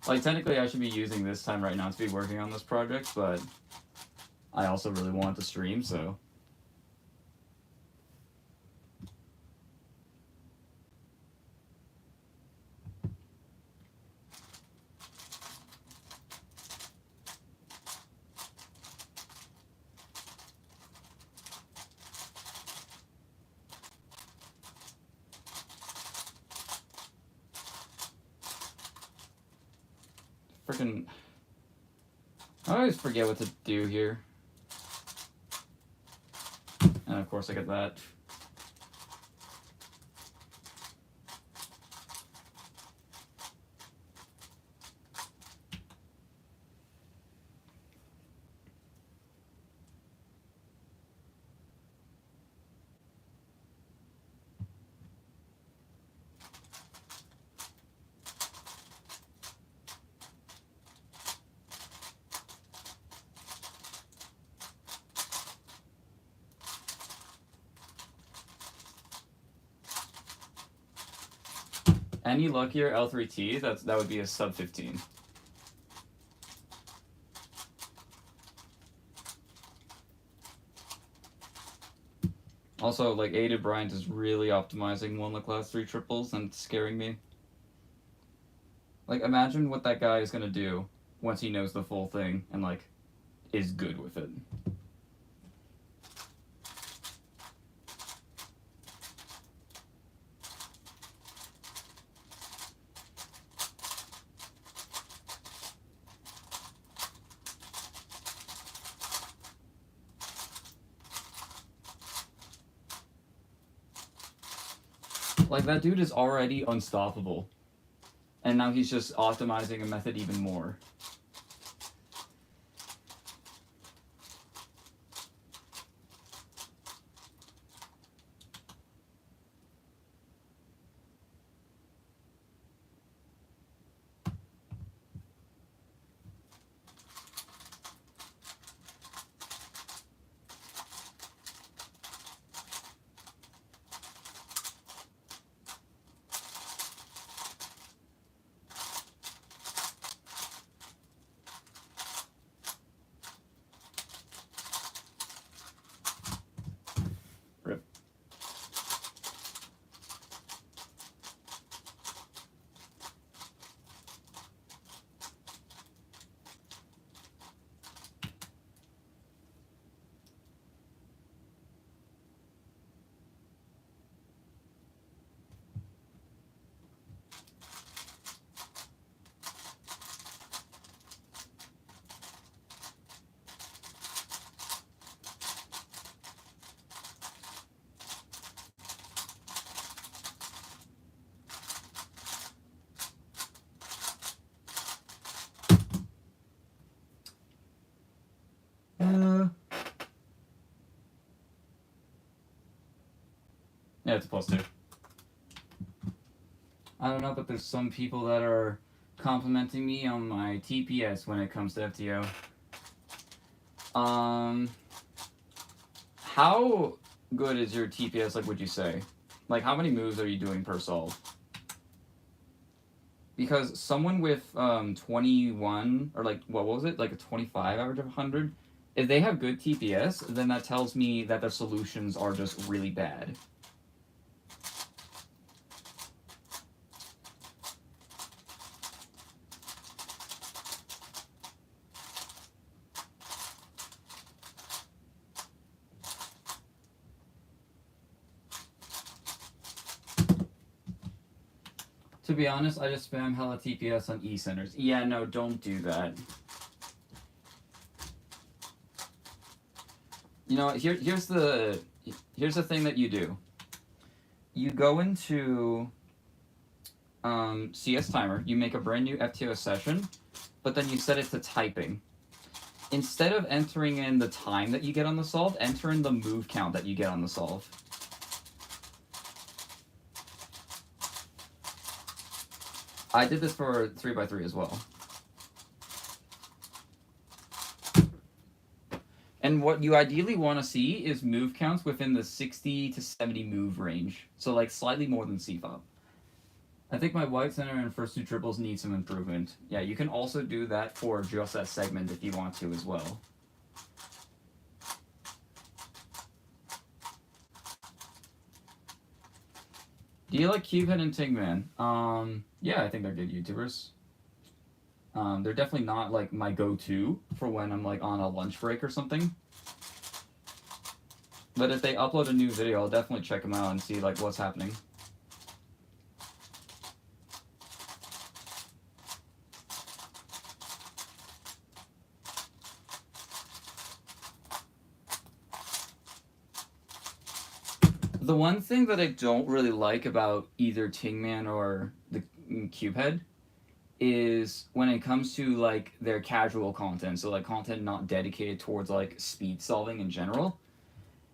Like, technically I should be using this time right now to be working on this project, but I also really want to stream, so... Freaking... I always forget what to do here. And of course I get that. Any luckier L3T, that would be a sub 15. Also, like, Aided Bryant is really optimizing one of the class 3 triples, and it's scaring me. Like, imagine what that guy is gonna do once he knows the full thing and, like, is good with it. Like, that dude is already unstoppable. And now he's just optimizing a method even more. Rip. Yeah, it's a +2. I don't know, but there's some people that are complimenting me on my TPS when it comes to FTO. How good is your TPS, like, would you say? Like, how many moves are you doing per solve? Because someone with 21, or like, what was it? Like a 25 average of 100, if they have good TPS, then that tells me that their solutions are just really bad. To be honest, I just spam hella TPS on E-centers. Yeah, no, don't do that. You know, here's the thing that you do. You go into CS Timer, you make a brand new FTO session, but then you set it to typing. Instead of entering in the time that you get on the solve, enter in the move count that you get on the solve. I did this for 3x3 as well. And what you ideally want to see is move counts within the 60 to 70 move range. So, like, slightly more than CFOP. I think my white center and first 2 triples need some improvement. Yeah, you can also do that for just that segment if you want to as well. Do you like Cubehead and Tingman? Yeah, I think they're good YouTubers. They're definitely not, like, my go-to for when I'm, like, on a lunch break or something. But if they upload a new video, I'll definitely check them out and see, like, what's happening. The one thing that I don't really like about either Tingman or the Cubehead is when it comes to, like, their casual content, so, like, content not dedicated towards, like, speed solving in general,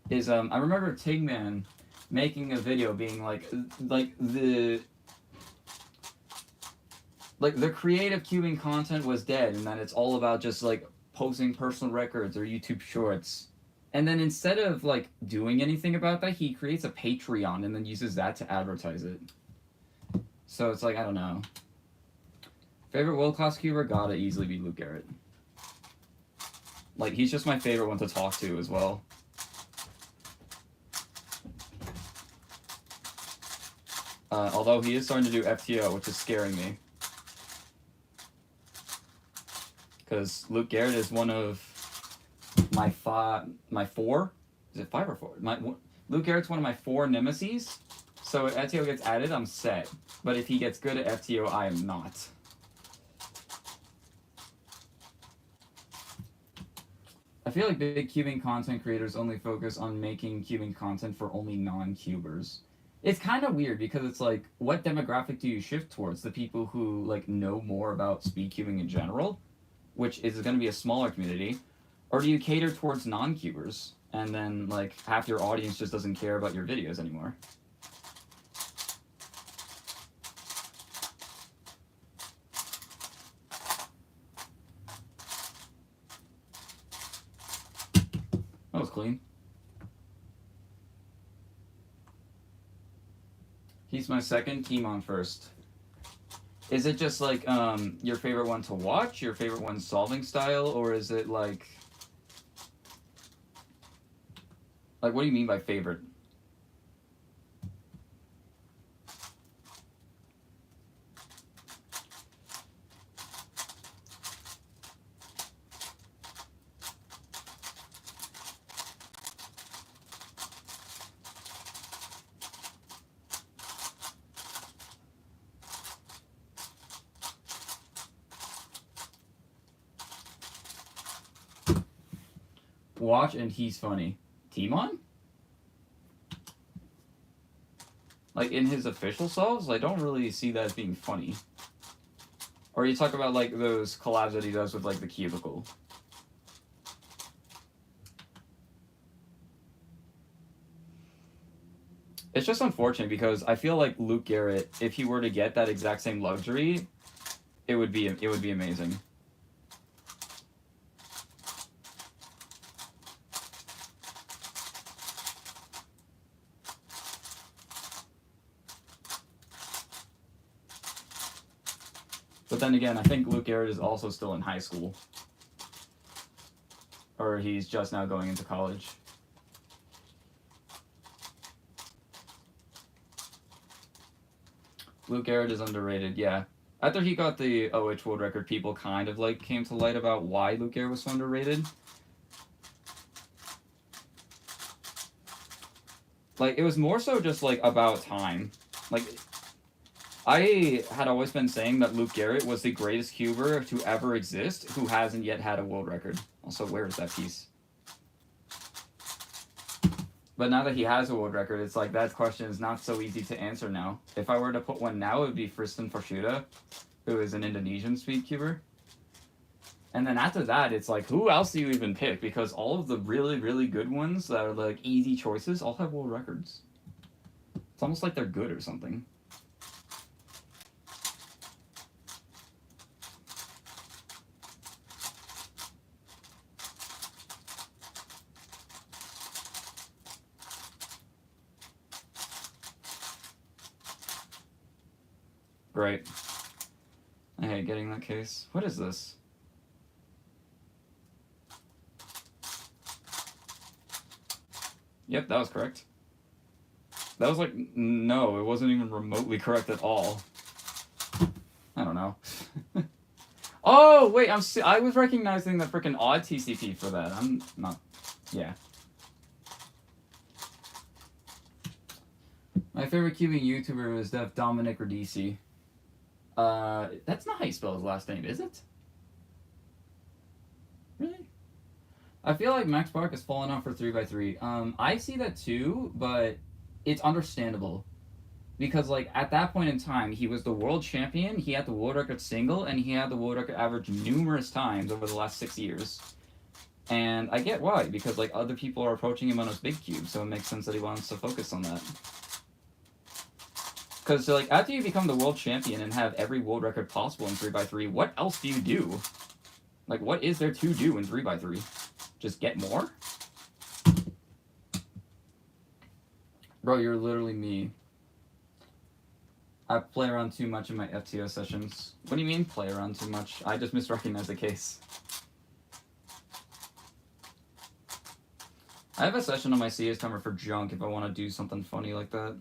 is I remember Tingman making a video being like the creative cubing content was dead, and that it's all about just, like, posting personal records or YouTube shorts. And then instead of, like, doing anything about that, he creates a Patreon and then uses that to advertise it. So it's like, I don't know. Favorite world-class cuber? Gotta easily be Luke Garrett. Like, he's just my favorite one to talk to as well. Although he is starting to do FTO, which is scaring me. Because Luke Garrett is one of my four? Is it 5 or 4? Luke Garrett's one of my 4 nemesis. So if FTO gets added, I'm set. But if he gets good at FTO, I am not. I feel like big cubing content creators only focus on making cubing content for only non-cubers. It's kind of weird because it's like, what demographic do you shift towards? The people who like know more about speed cubing in general, which is going to be a smaller community, or do you cater towards non-cubers and then like half your audience just doesn't care about your videos anymore? That was clean. He's my second, Timon first. Is it just like your favorite one to watch, your favorite one solving style, or is it like what do you mean by favorite? Watch and he's funny. Timon? Like in his official solves, I don't really see that as being funny. Or you talk about like those collabs that he does with like the Cubicle. It's just unfortunate because I feel like Luke Garrett, if he were to get that exact same luxury, it would be amazing. But then again, I think Luke Garrett is also still in high school. Or he's just now going into college. Luke Garrett is underrated, yeah. After he got the OH world record, people kind of like came to light about why Luke Garrett was so underrated. Like, it was more so just like about time. Like, I had always been saying that Luke Garrett was the greatest cuber to ever exist who hasn't yet had a world record. Also, where is that piece? But now that he has a world record, it's like that question is not so easy to answer now. If I were to put one now, it would be Tristan Forshuda, who is an Indonesian speed cuber. And then after that, it's like, who else do you even pick? Because all of the really, really good ones that are like easy choices all have world records. It's almost like they're good or something. Great. I hate getting that case. What is this? Yep, that was correct. That was like, no, it wasn't even remotely correct at all. I don't know. Oh, wait, I was recognizing the freaking odd TCP for that. I'm not, yeah. My favorite cubing YouTuber was Dominic Radici. That's not how you spell his last name, is it? Really? I feel like Max Bark has fallen off for 3x3. I see that too, but it's understandable. Because, like, at that point in time, he was the world champion, he had the world record single, and he had the world record average numerous times over the last 6 years. And I get why, because, like, other people are approaching him on his big cube, so it makes sense that he wants to focus on that. Because, like, after you become the world champion and have every world record possible in 3x3, what else do you do? Like, what is there to do in 3x3? Just get more? Bro, you're literally me. I play around too much in my FTO sessions. What do you mean, play around too much? I just misrecognized the case. I have a session on my CS timer for junk if I want to do something funny like that.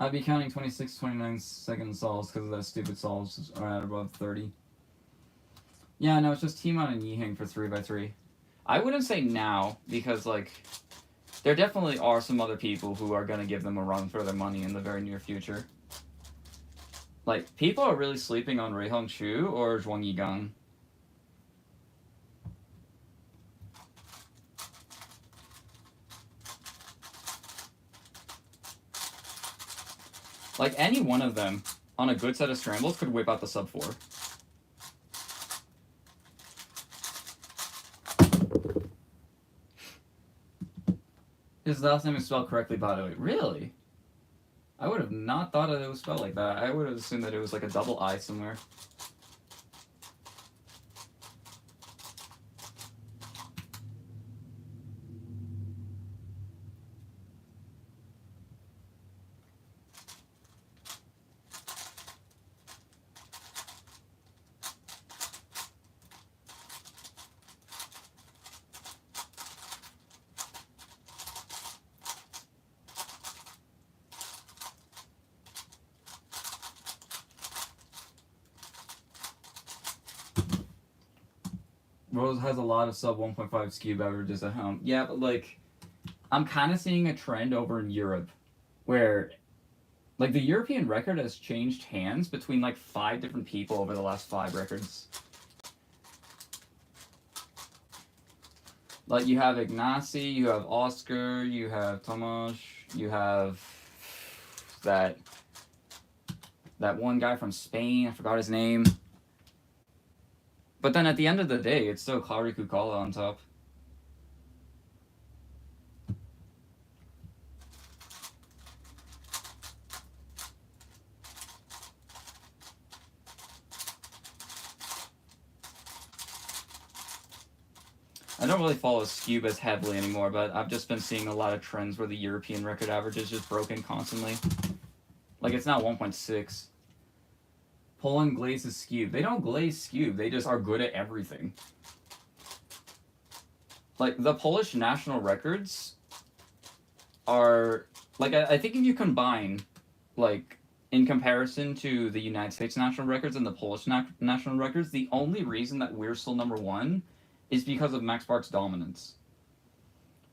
I'd be counting 26, 29-second solves because of those stupid solves are at above 30. Yeah, no, it's just Timon and Yiheng for 3x3. I wouldn't say now, because, like, there definitely are some other people who are going to give them a run for their money in the very near future. Like, people are really sleeping on Rui Hongchu or Zhuang Yigang. Like, any one of them on a good set of scrambles could whip out the sub 4. His last name is spelled correctly, by the way. Really? I would have not thought that it was spelled like that. I would have assumed that it was like a double I somewhere. Rose has a lot of sub 1.5 skew beverages at home. Yeah, but like, I'm kind of seeing a trend over in Europe where, like, the European record has changed hands between like 5 different people over the last 5 records. Like, you have Ignacy, you have Oscar, you have Tomasz, you have that one guy from Spain, I forgot his name. But then at the end of the day, it's still Claudio Kukala on top. I don't really follow Scube as heavily anymore, but I've just been seeing a lot of trends where the European record average is just broken constantly. Like, it's now 1.6. Poland glazes Scube. They don't glaze Scube, they just are good at everything. Like, the Polish national records are, like, I think if you combine, like, in comparison to the United States national records and the Polish national records, the only reason that we're still number 1 is because of Max Park's dominance.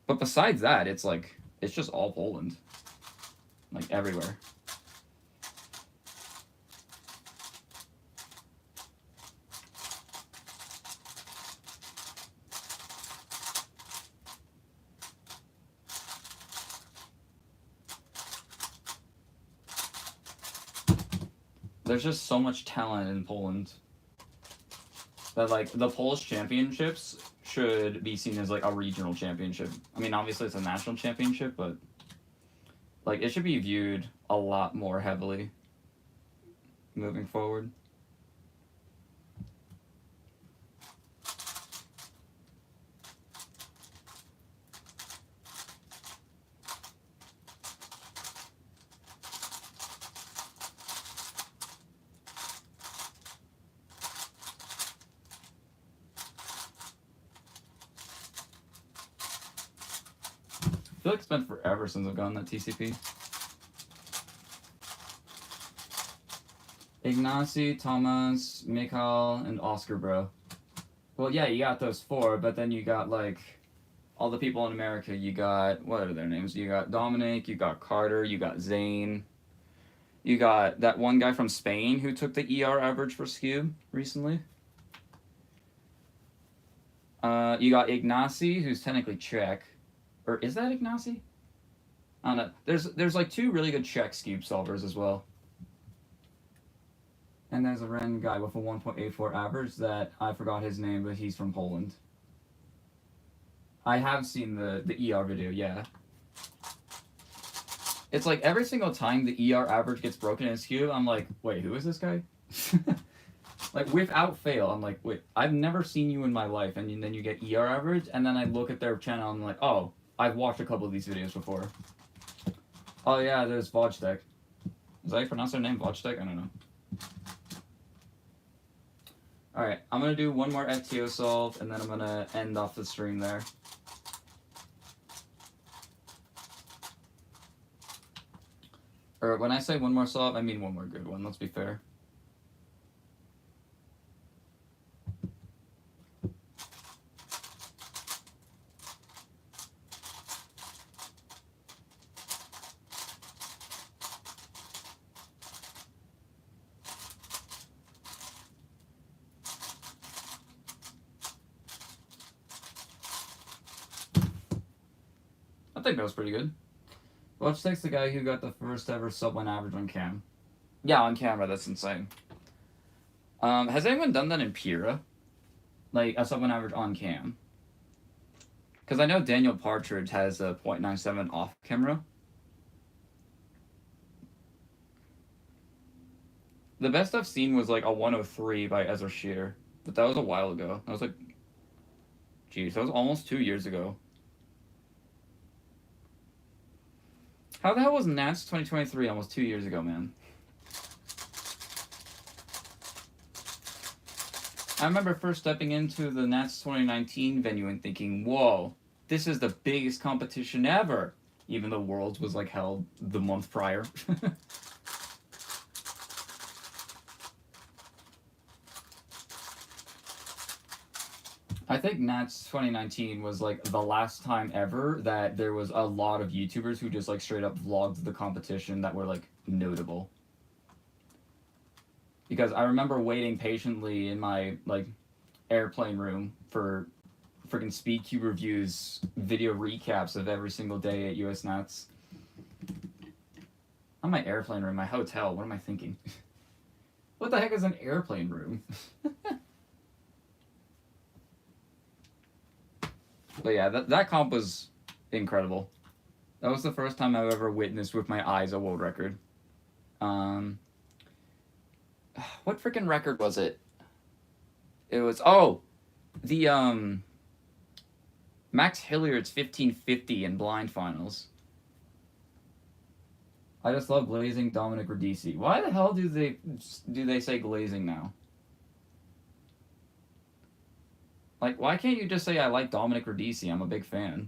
But besides that, it's like, it's just all Poland. Like, everywhere. There's just so much talent in Poland that, like, the Polish championships should be seen as, like, a regional championship. I mean, obviously it's a national championship, but, like, it should be viewed a lot more heavily moving forward. I feel like it's been forever since I've gotten that TCP. Ignacy, Thomas, Mikhail, and Oscar, bro. Well, yeah, you got those 4, but then you got, like, all the people in America. You got, what are their names? You got Dominic, you got Carter, you got Zane. You got that one guy from Spain who took the ER average for Scube recently. You got Ignacy, who's technically Czech. Or is that Ignacy? I don't know. There's like 2 really good Czech Scube solvers as well. And there's a random guy with a 1.84 average that I forgot his name, but he's from Poland. I have seen the ER video, yeah. It's like every single time the ER average gets broken in Scube, I'm like, wait, who is this guy? Like, without fail, I'm like, wait, I've never seen you in my life, and then you get ER average, and then I look at their channel, and I'm like, oh, I've watched a couple of these videos before. Oh yeah, there's Wojtek. Is that how you pronounce their name? Wojtek? I don't know. Alright, I'm gonna do one more FTO solve, and then I'm gonna end off the stream there. Or when I say one more sub, I mean one more good one. Let's be fair. I think that was pretty good. Watch takes the guy who got the first ever sub 1 average on cam. Yeah, on camera, that's insane. Has anyone done that in Pura? Like, a sub 1 average on cam? Because I know Daniel Partridge has a .97 off camera. The best I've seen was like a 103 by Ezra Shear, but that was a while ago. That was like, geez, that was almost 2 years ago. How the hell was Nats 2023 almost 2 years ago, man? I remember first stepping into the Nats 2019 venue and thinking, whoa, this is the biggest competition ever, even though Worlds was like held the month prior. I think Nats 2019 was like the last time ever that there was a lot of YouTubers who just like straight up vlogged the competition that were like notable. Because I remember waiting patiently in my like airplane room for freaking SpeedCube reviews, video recaps of every single day at US Nats. Not my airplane room, my hotel. What am I thinking? What the heck is an airplane room? But yeah, that comp was incredible. That was the first time I've ever witnessed with my eyes a world record. What freaking record was it? It was the Max Hilliard's 1550 in blind finals. I just love glazing Dominic Radici. Why the hell do they say glazing now? Like, why can't you just say I like Dominic Radici? I'm a big fan.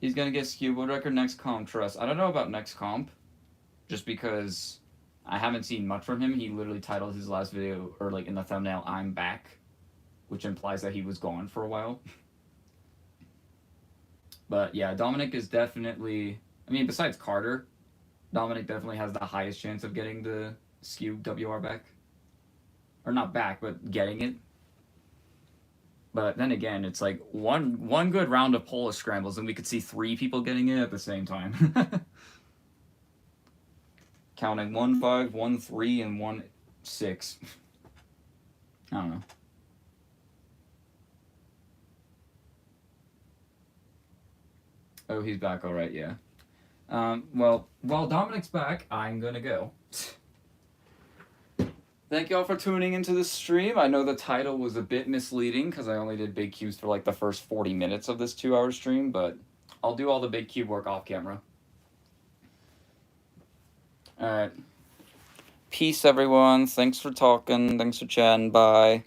He's gonna get skewed. World record next comp, trust. I don't know about next comp, just because I haven't seen much from him. He literally titled his last video, or like in the thumbnail, I'm back, which implies that he was gone for a while. But yeah, Dominic is definitely, I mean, besides Carter, Dominic definitely has the highest chance of getting the skew WR back. Or not back, but getting it. But then again, it's like one good round of Polish scrambles, and we could see 3 people getting it at the same time. Counting 1-5, 1-3, and 1-6. I don't know. Oh, he's back, all right, yeah. Well, while Dominic's back, I'm gonna go. Thank y'all for tuning into this stream. I know the title was a bit misleading because I only did big cubes for like the first 40 minutes of this 2-hour stream, but I'll do all the big cube work off camera. Alright. Peace, everyone. Thanks for talking. Thanks for chatting. Bye.